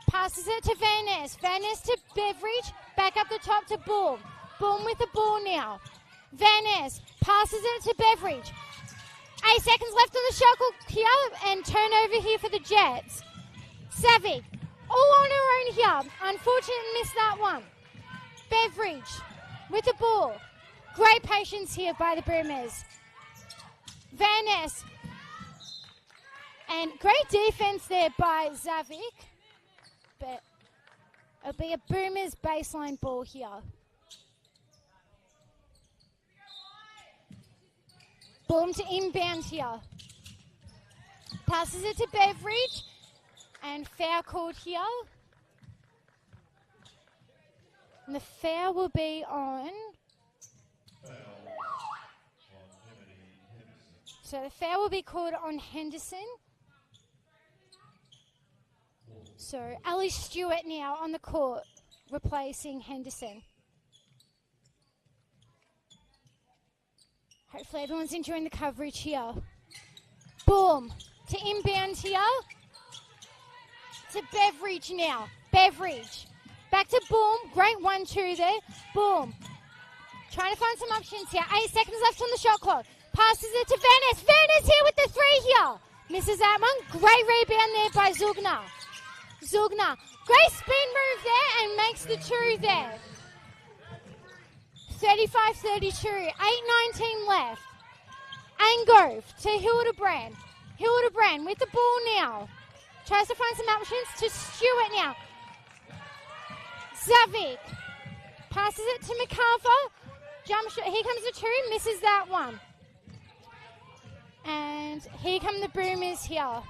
Passes it to Van Ness. Van Ness to Beveridge. Back up the top to Boom. Boom with the ball now. Van Ness passes it to Beveridge. 8 seconds left on the shot clock here and turnover here for the Jets. Savic all on her own here. Unfortunately missed that one. Beveridge with the ball. Great patience here by the Boomers. Van Ness. And great defense there by Savic. But it'll be a Boomers baseline ball here. Boom to inbound here. Passes it to Beveridge. And foul called here. And the foul will be on. So the foul will be called on Henderson. So Ali Stewart now on the court, replacing Henderson. Hopefully everyone's enjoying the coverage here. Boom. To inbound here. To Beveridge now. Beveridge. Back to Boom. Great 1-2 there. Boom. Trying to find some options here. 8 seconds left on the shot clock. Passes it to Van Ness. Van Ness here with the three here. Misses that one. Great rebound there by Zugner. Zugner. Great spin move there and makes the two there. 35-32. 8:19 left. Angove to Hildebrand. Hildebrand with the ball now. Tries to find some options to Stewart now. Zavik passes it to MacArthur. Jump shot. Here comes the two. Misses that one. And here come the Boomers here.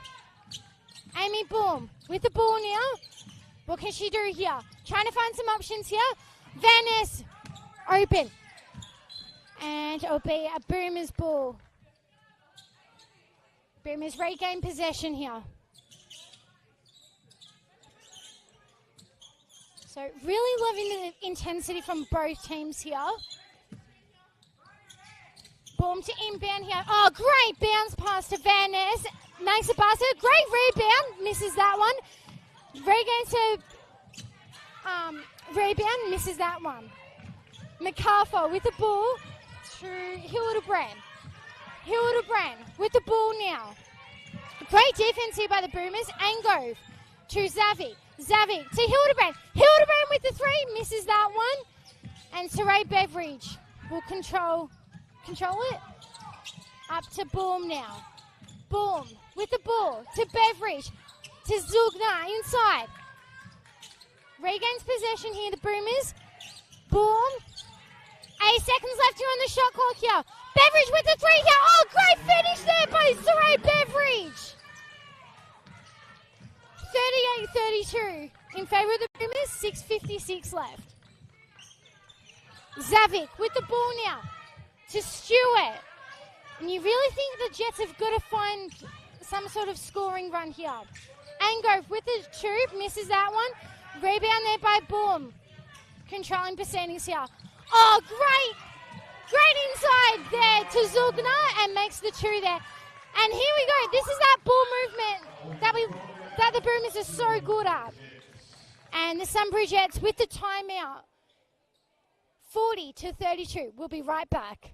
Amy Boom with the ball now. What can she do here? Trying to find some options here. Van Ness open. And it'll be a Boomers ball. Boomers regain possession here. So really loving the intensity from both teams here. Boom to inbound here. Oh, great bounce pass to Van Ness. Makes a basket. Great rebound. Misses that one. Regains to rebound. Misses that one. MacArthur with the ball to Hildebrand. Hildebrand with the ball now. Great defense here by the Boomers. Angove to Zavi. Zavi to Hildebrand. Hildebrand with the three. Misses that one. And Saray Beveridge will control it. Up to Boom now. Boom with the ball to Beveridge. To Zugna inside. Regains possession here, the Boomers. Boom. 8 seconds left here on the shot clock here. Beveridge with the three here. Oh, great finish there by Saray Beveridge. 38-32 in favour of the Boomers. 6:56 left. Zavik with the ball now to Stewart. And you really think the Jets have got to find some sort of scoring run here. Angove with the tube, misses that one. Rebound there by Boom. Controlling Bassani's here. Oh, great inside there to Zugna and makes the two there. And here we go. This is that ball movement that the Boomers are so good at. And the Sunbury Jets with the timeout. 40-32. We'll be right back.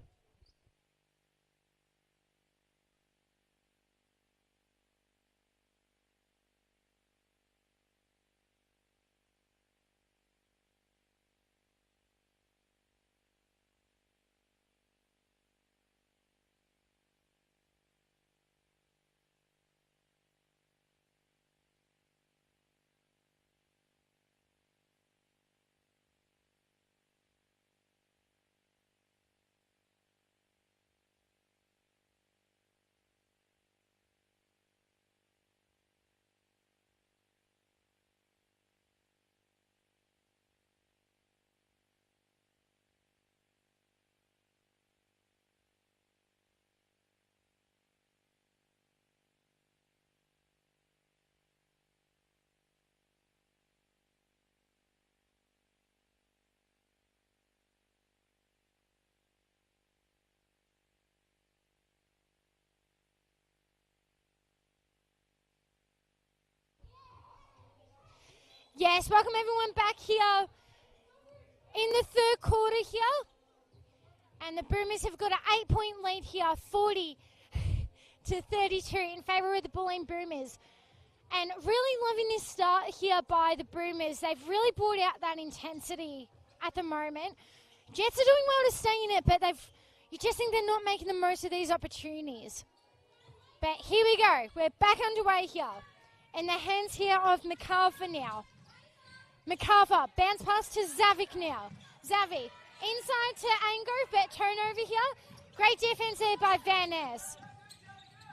Yes, welcome everyone back here in the third quarter here. And the Boomers have got an 8-point lead here, 40-32 in favour of the Bulleen Boomers. And really loving this start here by the Boomers. They've really brought out that intensity at the moment. Jets are doing well to stay in it, but you just think they're not making the most of these opportunities. But here we go. We're back underway here. In the hands here of MacArthur now. MacArthur, bounce pass to Zavik now. Zavik, inside to Angove, but turnover here. Great defense there by Van Ness.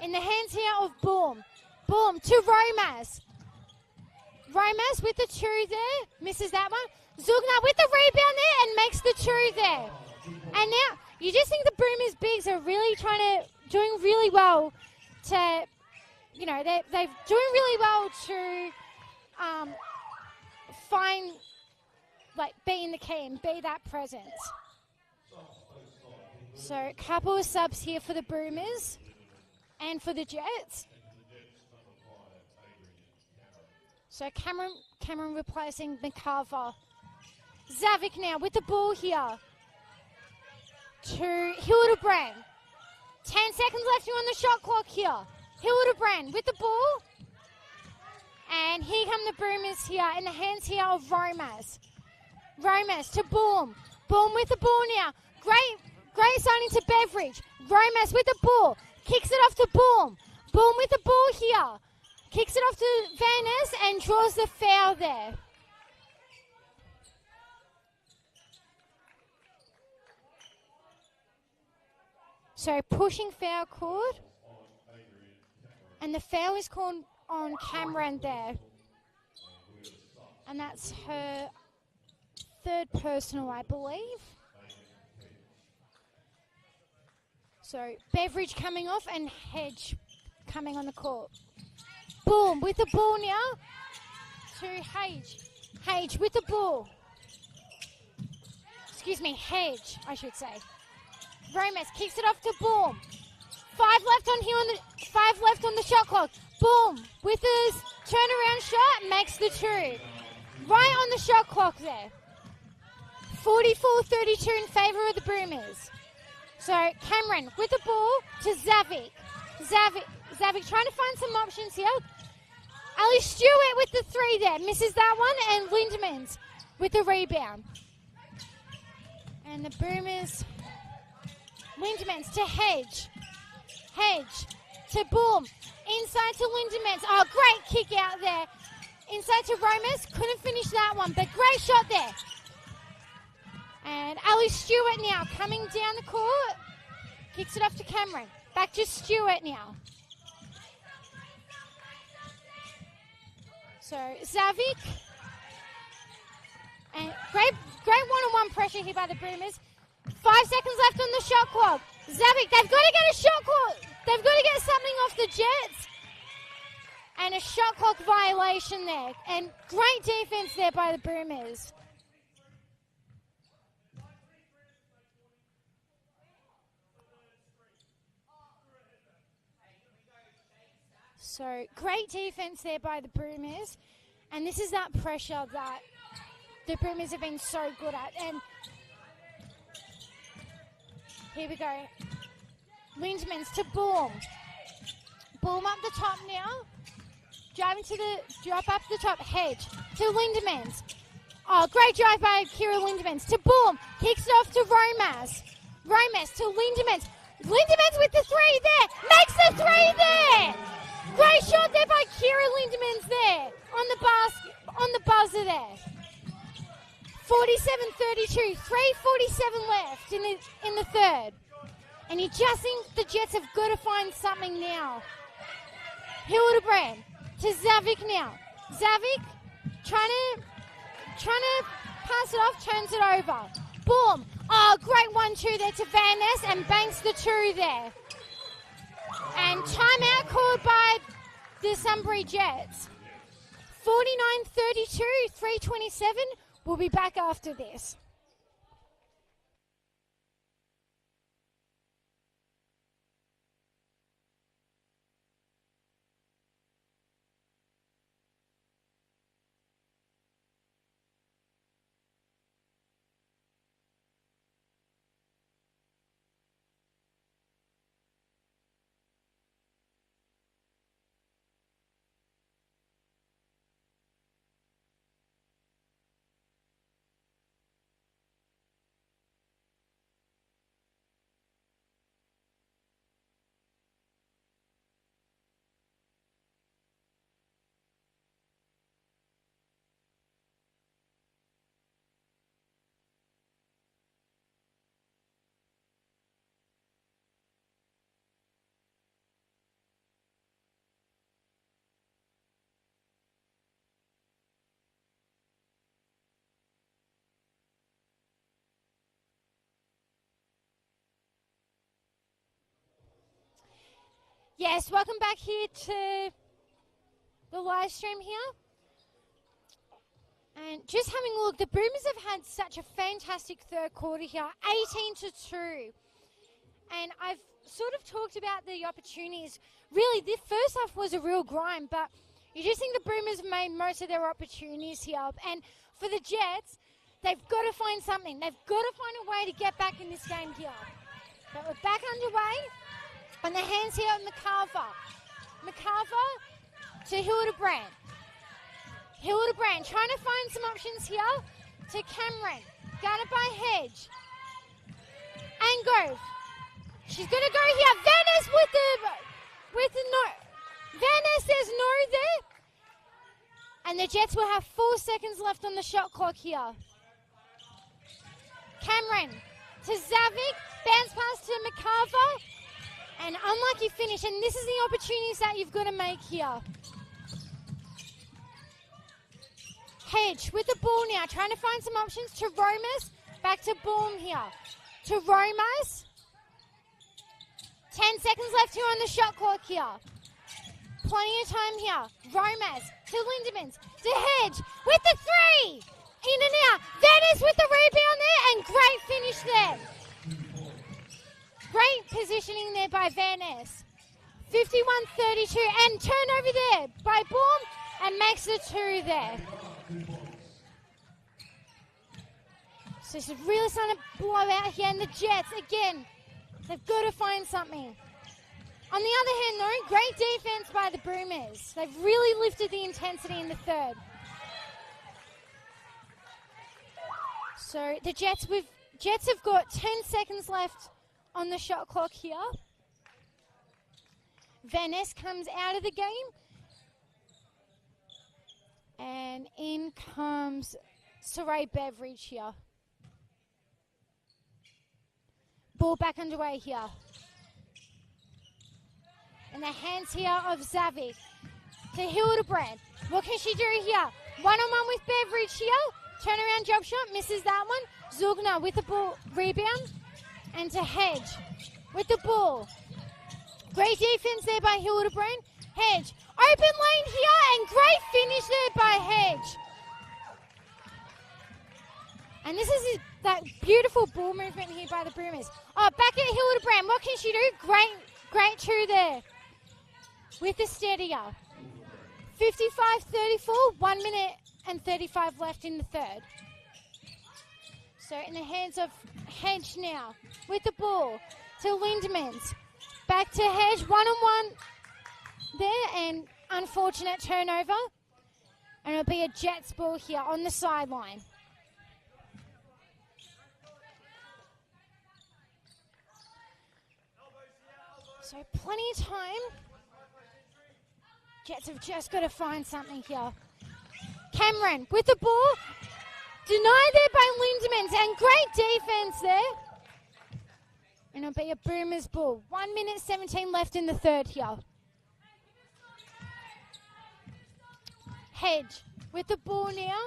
In the hands here of Boom. Boom to Romas. Romas with the two there. Misses that one. Zugna with the rebound there and makes the two there. And now, you just think the Boomers bigs are really doing really well to, they're doing really well to be in the key and be that presence. So a couple of subs here for the Boomers and for the Jets. So Cameron replacing MacArthur. Zavik now with the ball here to Hildebrand. 10 seconds left on the shot clock here. Hildebrand with the ball. And here come the Boomers here in the hands here of Romas. Romas to Boom. Boom with the ball now. Great signing to Beveridge. Romas with the ball. Kicks it off to Boom. Boom with the ball here kicks it off to Van Ness and draws the foul there. So pushing foul called. And the foul is called on Cameron there. And that's her third personal, I believe. So Beveridge coming off and Hedge coming on the court. Boom with the ball now to Hedge. Hedge with the ball. Excuse me, Hedge, I should say. Romas kicks it off to Boom. 5 left on the shot clock. Boom with his turnaround shot makes the 2. Right on the shot clock there. 44-32 in favour of the Boomers. So Cameron with the ball to Zavik. Zavik trying to find some options here. Ali Stewart with the 3 there. Misses that one. And Lindemans with the rebound. And the Boomers. Lindemans to Hedge. Hedge to Boom. Inside to Lindemans. Oh, great kick out there. Inside to Romas. Couldn't finish that one, but great shot there. And Ali Stewart now coming down the court. Kicks it off to Cameron. Back to Stewart now. So Zavik. And great one-on-one pressure here by the Boomers. 5 seconds left on the shot clock. Zavik, they've got to get a shot clock. They've got to get something off the Jets. And a shot clock violation there. And great defense there by the Boomers. So great defense there by the Boomers. And this is that pressure that the Boomers have been so good at. And here we go. Lindemans to Boom. Boom up the top now. Drop up the top. Hedge to Lindemans. Oh, great drive by Kira Lindemans to Boom. Kicks it off to Romas. Romas to Lindemans. Lindemans with the 3 there. Makes the 3 there. Great shot there by Kira Lindemans there. On the buzzer there. 47-32. 3:47 left in the third. And you just think the Jets have got to find something now. Hildebrand to Zavik now. Zavik trying to pass it off, turns it over. Boom. Oh, great 1-2 there to Van Ness and banks the 2 there. And timeout called by the Sunbury Jets. 49-32, 3:27. We'll be back after this. Yes, welcome back here to the live stream here. And just having a look, the Boomers have had such a fantastic third quarter here, 18-2. And I've sort of talked about the opportunities. Really, the first half was a real grind, but you just think the Boomers made most of their opportunities here. And for the Jets, they've got to find something. They've got to find a way to get back in this game here. But we're back underway. On the hands here of McCarver. McCarver to Hildebrand. Hildebrand trying to find some options here to Cameron. Guarded by Hedge. Angove. She's going to go here. Venice with the Van Ness says no there. And the Jets will have 4 seconds left on the shot clock here. Cameron to Zavik, bounce pass to McCarver, and unlucky finish. And this is the opportunities that you've got to make here. Hedge with the ball now, trying to find some options to Romas. Back to Boom here. To Romas. 10 seconds left here on the shot clock here. Plenty of time here. Romas to Lindemans. To Hedge with the three. In and out. Venice with the rebound there, and great finish there. Great positioning there by Van Ness. 51-32, and turnover there by Boom, and makes the two there. So it's really starting to blow out here, and the Jets, again, they've got to find something. On the other hand, though, great defense by the Boomers. They've really lifted the intensity in the third. So the Jets have got 10 seconds left on the shot clock here. Van Ness comes out of the game. And in comes Saray Beveridge here. Ball back underway here. In the hands here of Zavik. To Hildebrand. What can she do here? One-on-one with Beveridge here. Turnaround jump shot, misses that one. Zugner with the ball, rebound. And to Hedge with the ball. Great defense there by Hildebrand. Hedge, open lane here, and great finish there by Hedge. And this is that beautiful ball movement here by the Boomers. Oh, back at Hildebrand, what can she do? Great two there with the steadier. 55-34, 1 minute and 35 left in the third. So in the hands of Hedge now with the ball to Lindemans. Back to Hedge, one-on-one there, and unfortunate turnover. And it'll be a Jets ball here on the sideline. So plenty of time. Jets have just got to find something here. Cameron with the ball. Denied there by Lindemans, and great defense there. And it'll be a Boomers ball. 1 minute 17 left in the third here. Hedge with the ball now.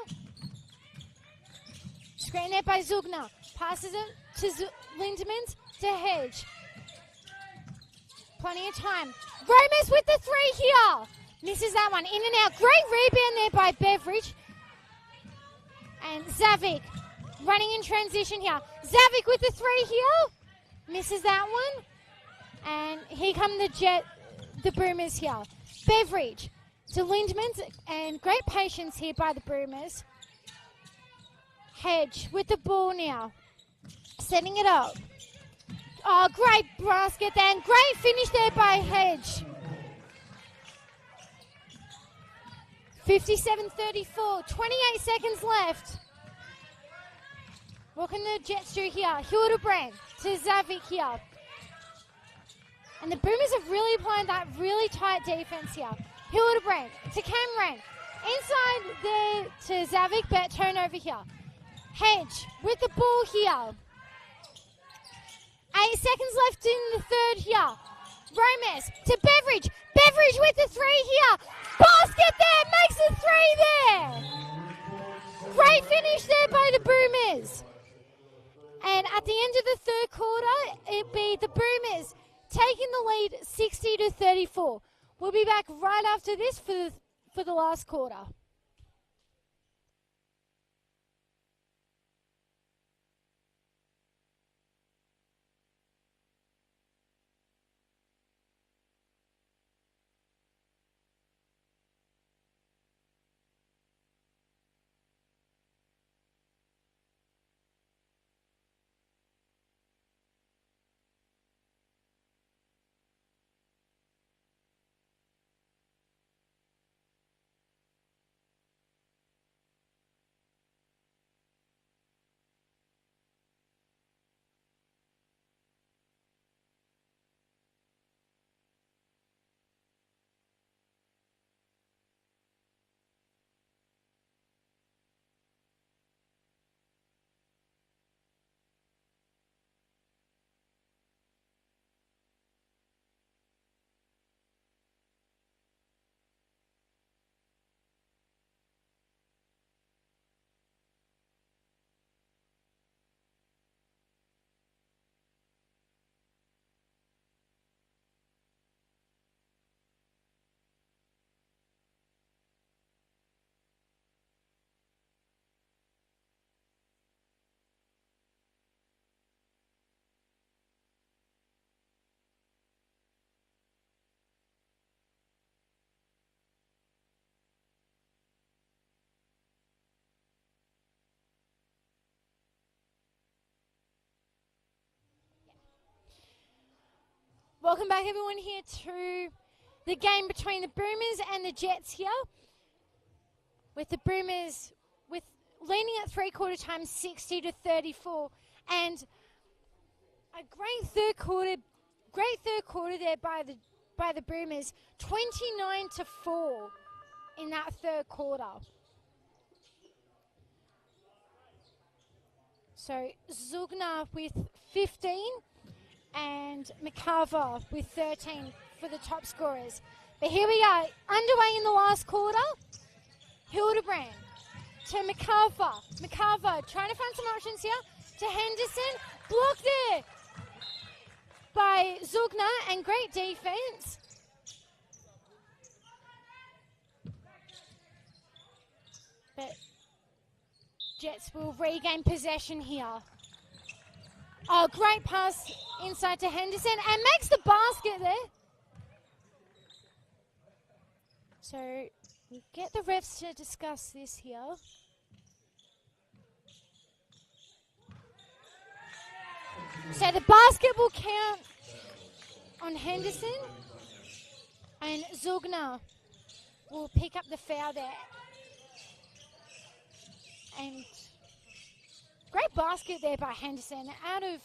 Screen there by Zugner. Passes it to Lindemans to Hedge. Plenty of time. Romas with the three here. Misses that one. In and out. Great rebound there by Beveridge. And Zavik running in transition here. Zavik with the three here. Misses that one. And here come the Boomers here. Beveridge to Lindemans. And great patience here by the Boomers. Hedge with the ball now. Setting it up. Oh, great basket there. And great finish there by Hedge. 57-34, 28 seconds left. What can the Jets do here? Hildebrand to Zavik here. And the Boomers have really applied that really tight defense here. Hildebrand to Cameron. Inside there to Zavik, but turnover here. Hedge with the ball here. 8 seconds left in the third here. Romas to Beveridge. Beveridge with the three here. Basket there, makes a three there. Great finish there by the Boomers. And at the end of the third quarter, it'll be the Boomers taking the lead 60-34. We'll be back right after this for the last quarter. Welcome back, everyone, here to the game between the Boomers and the Jets here. With the Boomers leading at three-quarter time, 60-34, and a great third quarter there by the Boomers, 29-4 in that third quarter. So Zugner with 15 and McCarver with 13 for the top scorers. But here we go, underway in the last quarter. Hildebrand to McCarver. McCarver trying to find some options here to Henderson. Blocked there by Zugner, and great defense. But Jets will regain possession here. Oh, great pass inside to Henderson, and makes the basket there. So we'll get the refs to discuss this here. So the basket will count on Henderson, and Zugner will pick up the foul there. And great basket there by Henderson, out of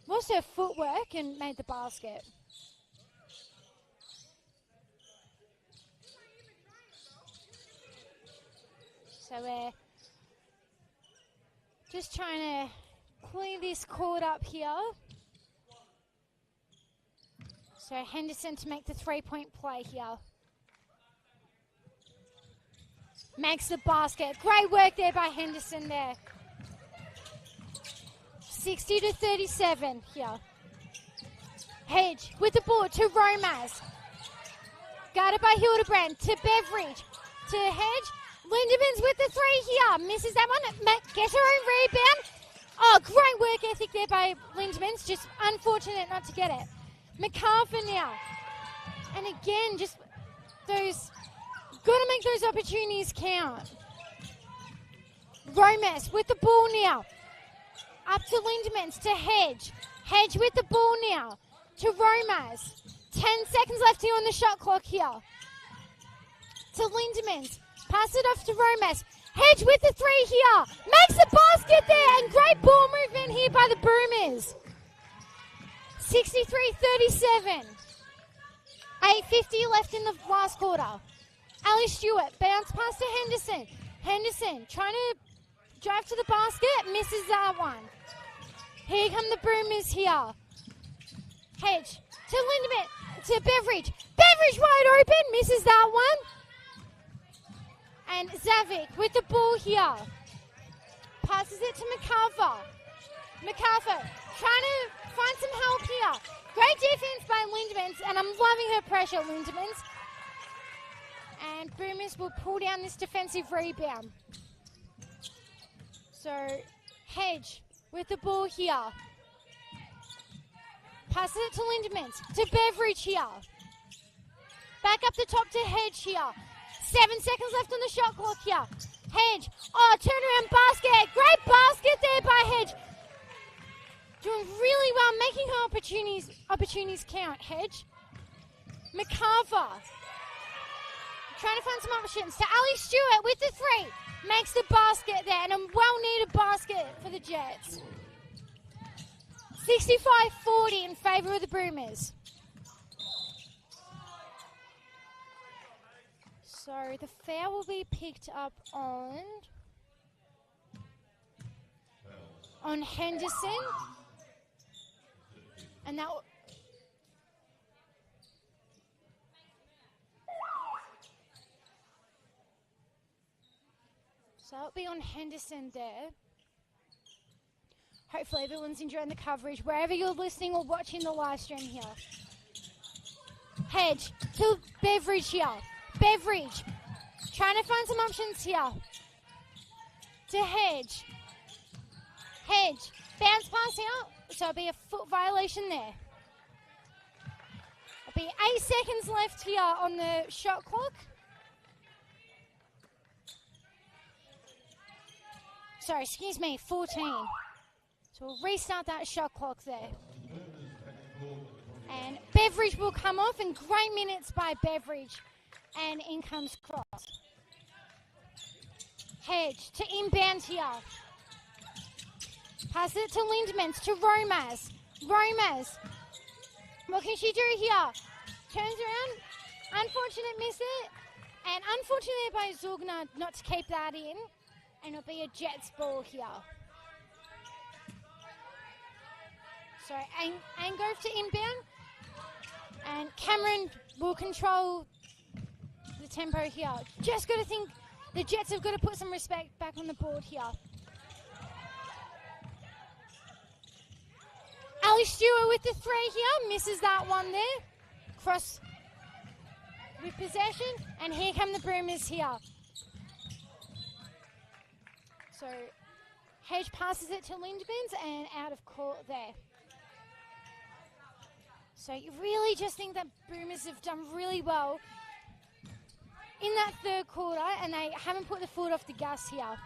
most of her footwork, and made the basket. So we're just trying to clean this court up here. So Henderson to make the three-point play here. Makes the basket. Great work there by Henderson there. 60-37 here. Hedge with the ball to Romaz. Guarded by Hildebrand to Beveridge. To Hedge. Lindemans with the three here. Misses that one. Gets her own rebound. Oh, great work ethic there by Lindemans. Just unfortunate not to get it. McCarver now. And again, just those... Got to make those opportunities count. Romaz with the ball now. Up to Lindemans to Hedge. Hedge with the ball now to Romaz. 10 seconds left here on the shot clock here. To Lindemans. Pass it off to Romaz. Hedge with the three here. Makes the basket there, and great ball movement here by the Boomers. 63-37. 8:50 left in the last quarter. Ali Stewart, bounce pass to Henderson. Henderson trying to drive to the basket, misses that one. Here come the Boomers here. Hedge to Lindemann, to Beveridge. Beveridge wide open, misses that one. And Zavik with the ball here. Passes it to McCarver. McCarver trying to find some help here. Great defense by Lindemans, and I'm loving her pressure, Lindemans. And Boomers will pull down this defensive rebound. So, Hedge with the ball here. Passes it to Lindemans, to Beveridge here. Back up the top to Hedge here. 7 seconds left on the shot clock here. Hedge, oh, turnaround basket. Great basket there by Hedge. Doing really well, making her opportunities count, Hedge. McCarver. Trying to find some options to Ali Stewart with the three. Makes the basket there, and a well-needed basket for the Jets. 65-40 in favour of the Boomers. So the foul will be picked up on Henderson. And that So it'll be on Henderson there. Hopefully everyone's enjoying the coverage wherever you're listening or watching the live stream here. Hedge to Beveridge here. Beveridge trying to find some options here. To Hedge. Hedge. Bounce pass out. So it'll be a foot violation there. It'll be 8 seconds left here on the shot clock. Sorry, excuse me, 14. So we'll restart that shot clock there. And Beveridge will come off, and great minutes by Beveridge. And in comes Cross. Hedge to inbound here. Pass it to Lindemans, to Romaz. Romaz. What can she do here? Turns around. Unfortunate miss it. And unfortunately by Zugner not to keep that in. And it'll be a Jets ball here. So Angove to inbound. And Cameron will control the tempo here. Just got to think the Jets have got to put some respect back on the board here. Ali Stewart with the three here. Misses that one there. Cross with possession. And here come the Boomers here. So Hedge passes it to Lindemans and out of court there. So you really just think that Boomers have done really well in that third quarter, and they haven't put the foot off the gas here.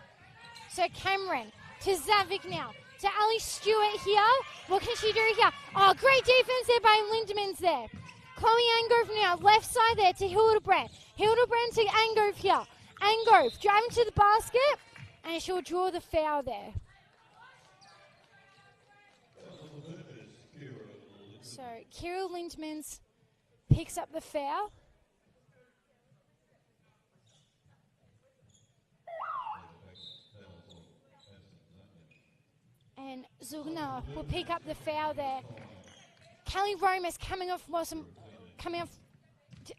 So Cameron to Zavik now, to Ali Stewart here. What can she do here? Oh, great defense there by Lindemans there. Chloe Angove now, left side there to Hildebrand. Hildebrand to Angove here. Angove driving to the basket, and she'll draw the foul there. So Kira Lindemans picks up the foul. And Zugner will pick up the foul there. Kelly Romas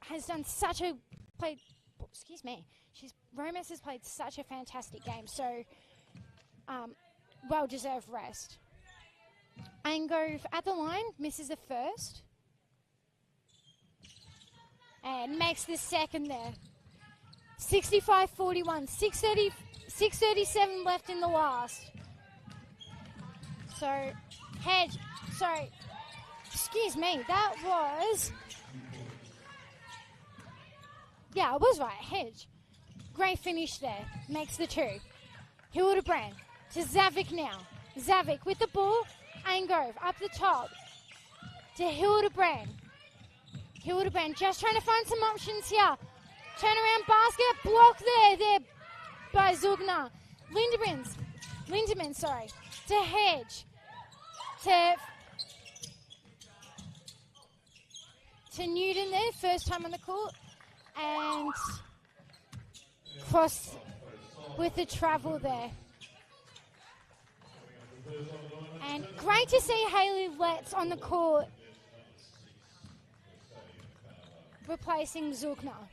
has done such a played. Excuse me. Romas has played such a fantastic game. So well deserved rest. Angove at the line, misses the first. And makes the second there. 65-41, 6:37 left in the last. So, Hedge, sorry, excuse me, that was, yeah, I was right, Hedge. Great finish there, makes the two. Hildebrand to Zavik now. Zavik with the ball, Angove up the top to Hildebrand. Hildebrand just trying to find some options here. Turnaround basket, block there by Zugner. Lindemans, sorry, to Hedge. To Newton there, first time on the court. And Cross with the travel there. And great to see Hayley Letts on the court replacing Zugner.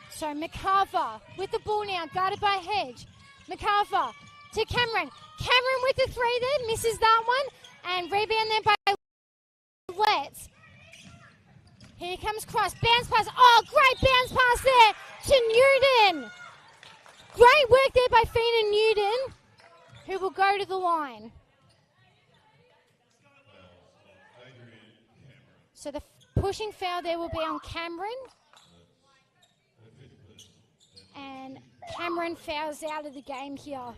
So McCarver with the ball now, guarded by Hedge. McCarver to Cameron. Cameron with the three there, misses that one. And rebound there by Letts. Here comes Cross, bounce pass. Oh, great bounce pass there to Newton. Great work there by Fina Newton, who will go to the line. So the pushing foul there will be on Cameron. And Cameron fouls out of the game here.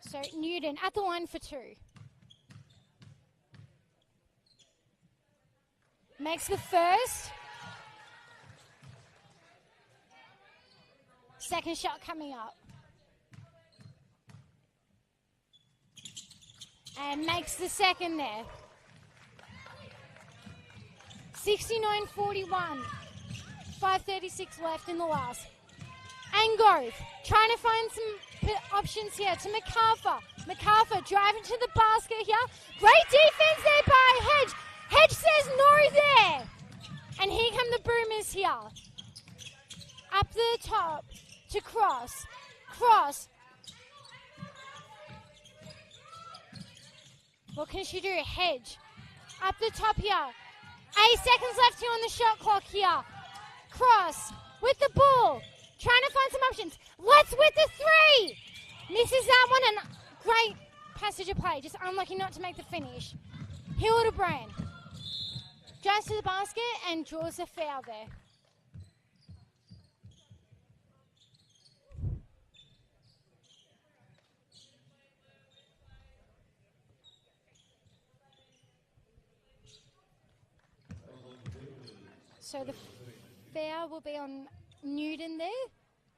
So Newton at the line for two. Makes the first. Second shot coming up. And makes the second there. 69-41. 5:36 left in the last. Angove trying to find some options here to McCarver. McCarver driving to the basket here. Great defense there by Hedge. Hedge says no there. And here come the Boomers here. Up the top to Cross. Cross. What can she do? Hedge. Up the top here. 8 seconds left here on the shot clock here. Cross with the ball. Trying to find some options. Let's with the three. Misses that one, and great passage of play. Just unlucky not to make the finish. Hildebrand drives to the basket and draws a foul there. So the foul will be on Newton there.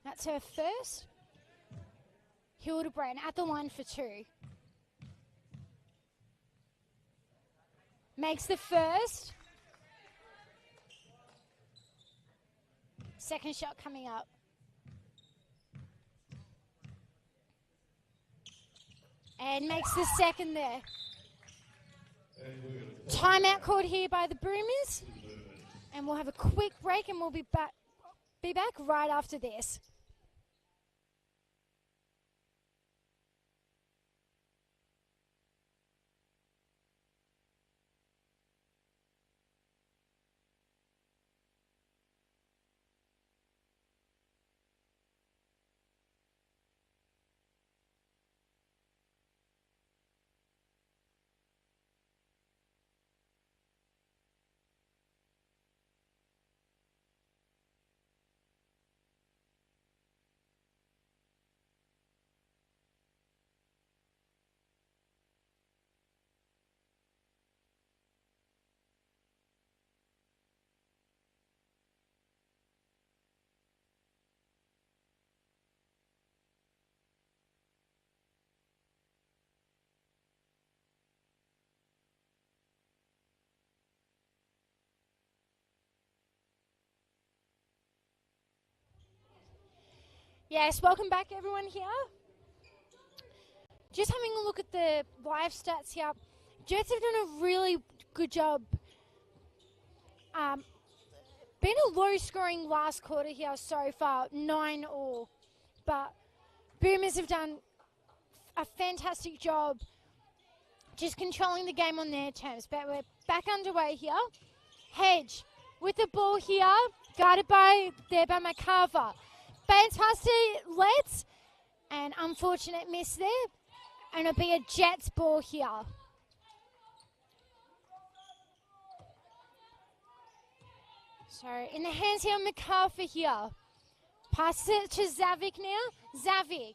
That's her first. Hildebrand at the line for 2. Makes the first. Second shot coming up. And makes the second there. Timeout called here by the Boomers. And we'll have a quick break and we'll be back right after this. Yes, welcome back everyone here. Just having a look at the live stats here. Jets have done a really good job. Been a low scoring last quarter here so far, 9-all. But Boomers have done a fantastic job just controlling the game on their terms. But we're back underway here. Hedge with the ball here, guarded by McCarver. Bounce pass to Letts, and unfortunate miss there. And it'll be a Jets ball here. So in the hands here, McCarver here. Passes it to Zavik now. Zavik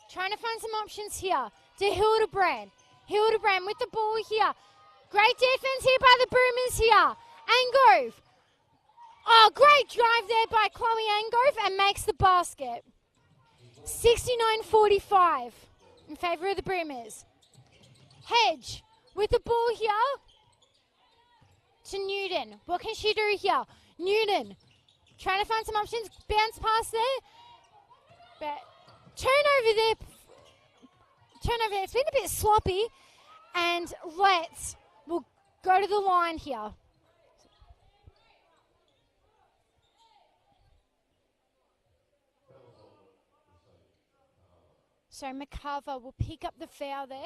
trying to find some options here to Hildebrand. Hildebrand with the ball here. Great defense here by the Boomers here. Angove. Oh, great drive there by Chloe Angove and makes the basket. 69-45 in favour of the Boomers. Hedge with the ball here to Newton. What can she do here? Newton trying to find some options. Bounce pass there. But turnover there. It's been a bit sloppy. And we'll go to the line here. So McCarver will pick up the foul there.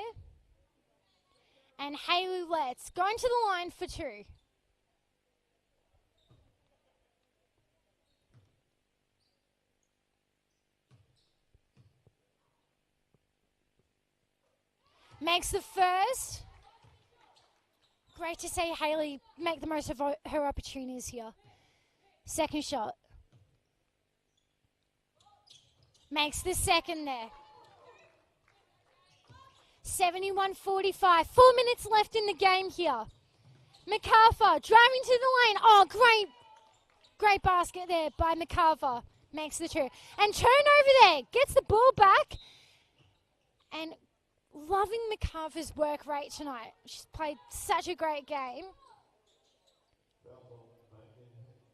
And Hayley Letts going to the line for 2. Makes the first. Great to see Hayley make the most of her opportunities here. Second shot. Makes the second there. 71-45. 4 minutes left in the game here. McCarver driving to the lane. Oh, great basket there by McCarver. Makes the 2. And turnover there. Gets the ball back. And loving McCarver's work rate tonight. She's played such a great game.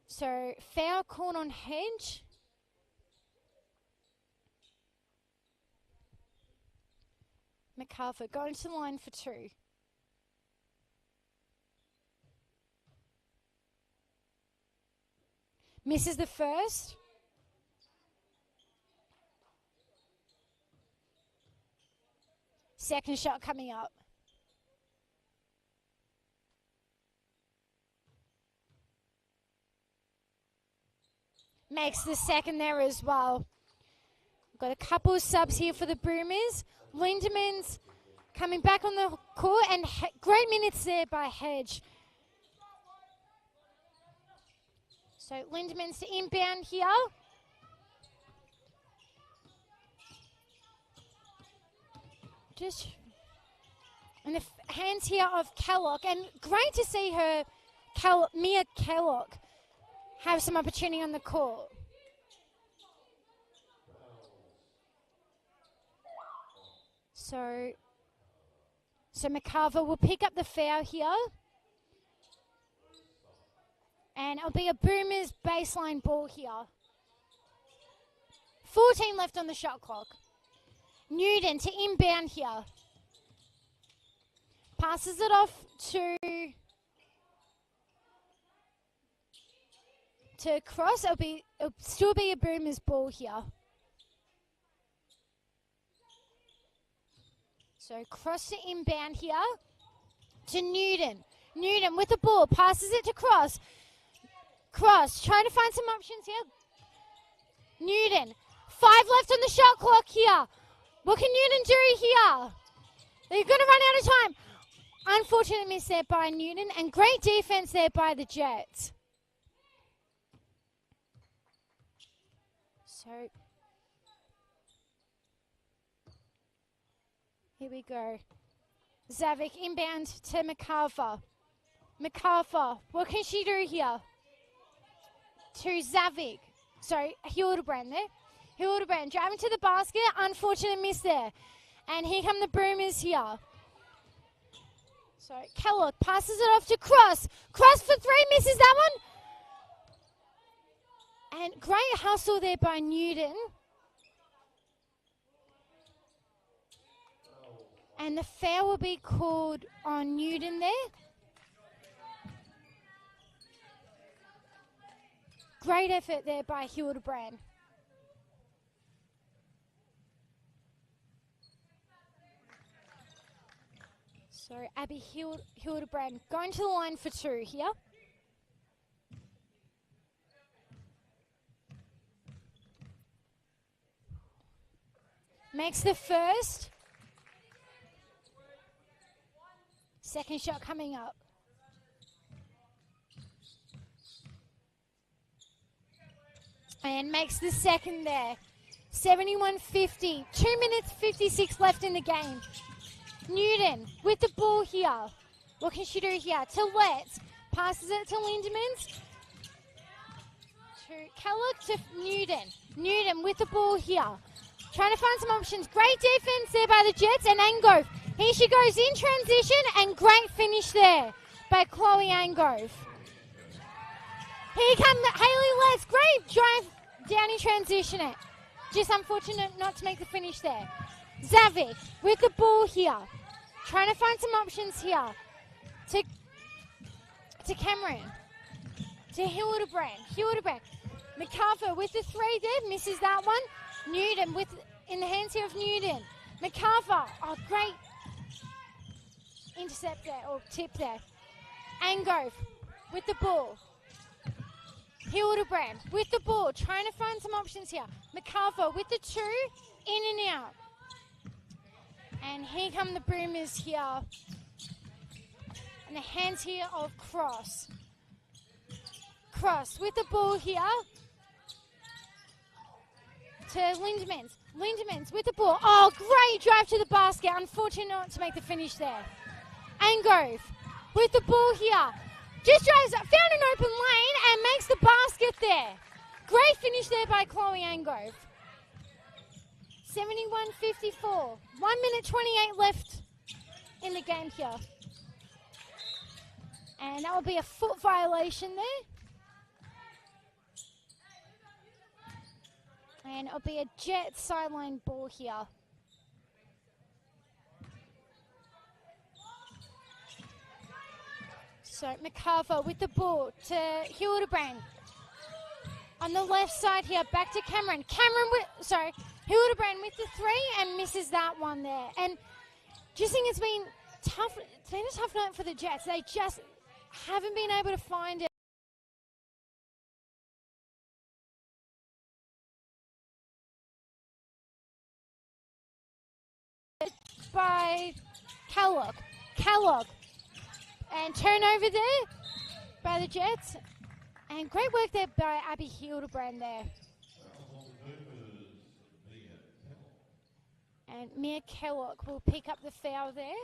So, foul called on Hedge. McCarver going to the line for 2. Misses the first. Second shot coming up. Makes the second there as well. We've got a couple of subs here for the Boomers. Lindeman's coming back on the court, and great minutes there by Hedge. So Lindeman's to inbound here. Just in the hands here of Kellogg, and great to see her Mia Kellogg have some opportunity on the court. So McCarver will pick up the foul here. And it'll be a Boomers baseline ball here. 14 left on the shot clock. Newton to inbound here. Passes it off to Cross. It'll still be a Boomers ball here. So Cross to inbound here to Newton. Newton with the ball, passes it to Cross. Cross trying to find some options here. Newton, 5 left on the shot clock here. What can Newton do here? They're going to run out of time. Unfortunate miss there by Newton, and great defense there by the Jets. So here we go. Zavik inbound to McCarver. McCarver, what can she do here? To Zavik. Sorry, Hildebrand there. Hildebrand driving to the basket. Unfortunate miss there. And here come the Boomers here. So Kellogg passes it off to Cross. Cross for 3, misses that one. And great hustle there by Newton. And the foul will be called on Newton there. Great effort there by Hildebrand. So Abby Hildebrand going to the line for 2 here. Makes the first. Second shot coming up. And makes the second there. 71-50. 2 minutes 56 left in the game. Newton with the ball here. What can she do here? To Letts. Passes it to Lindemans. To Kellogg to Newton. Newton with the ball here. Trying to find some options. Great defense there by the Jets. And Angove. Here she goes in transition. And great finish there by Chloe Angove. Here comes Hayley Letts. Great drive down in transition. Just unfortunate not to make the finish there. Zavik with the ball here. Trying to find some options here. To Cameron. To Hildebrand. Hildebrand. McCarver with the 3 there. Misses that one. Newton with in the hands here of Newton. McCarver. Oh, great intercept there. Or tip there. Angove with the ball. Hildebrand with the ball. Trying to find some options here. McCarver with the 2. In and out. And here come the Boomers here. And the hands here of Cross. Cross with the ball here. To Lindemans. Lindemans with the ball. Oh, great drive to the basket. Unfortunate not to make the finish there. Angove with the ball here. Just drives, found an open lane and makes the basket there. Great finish there by Chloe Angove. 71-54. 1 minute 28 left in the game here. And that will be a foot violation there. And it'll be a Jet sideline ball here. So McCarver with the ball to Hildebrand. On the left side here, back to Cameron. Hildebrand with the 3 and misses that one there. And just think it's been tough. It's been a tough night for the Jets. They just haven't been able to find it. By Kellogg. And turnover there by the Jets. And great work there by Abby Hildebrand there. And Mia Kellogg will pick up the foul there.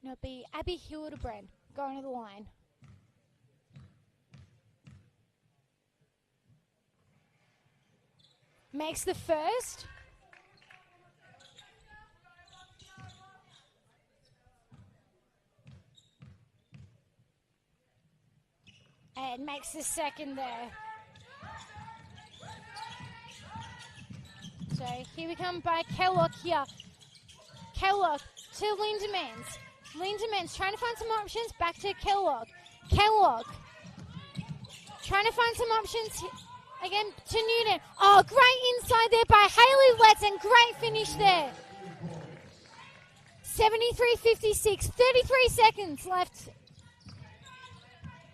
And it'll be Abby Hildebrand going to the line. Makes the first. And makes the second there. So here we come by Kellogg here. Kellogg to Lindemans. Lindemans trying to find some options. Back to Kellogg. Kellogg trying to find some options again to Newton. Oh, great inside there by Hayley Letson. Great finish there. 73.56. 33 seconds left.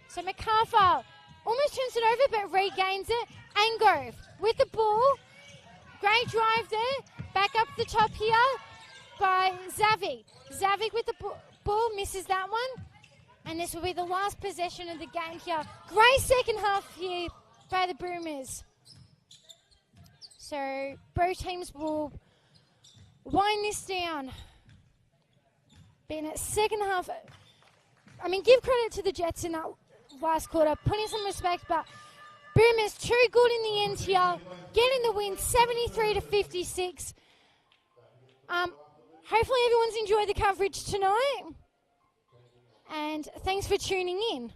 So MacArthur almost turns it over but regains it. Angove with the ball. Great drive there. Back up the top here by Zavig. Zavig with the ball misses that one. And this will be the last possession of the game here. Great second half here by the Boomers. So both teams will wind this down. Being at second half. I mean, give credit to the Jets in that last quarter, putting some respect, but Boomers too good in the end here, getting the win 73-56. Hopefully everyone's enjoyed the coverage tonight, and thanks for tuning in.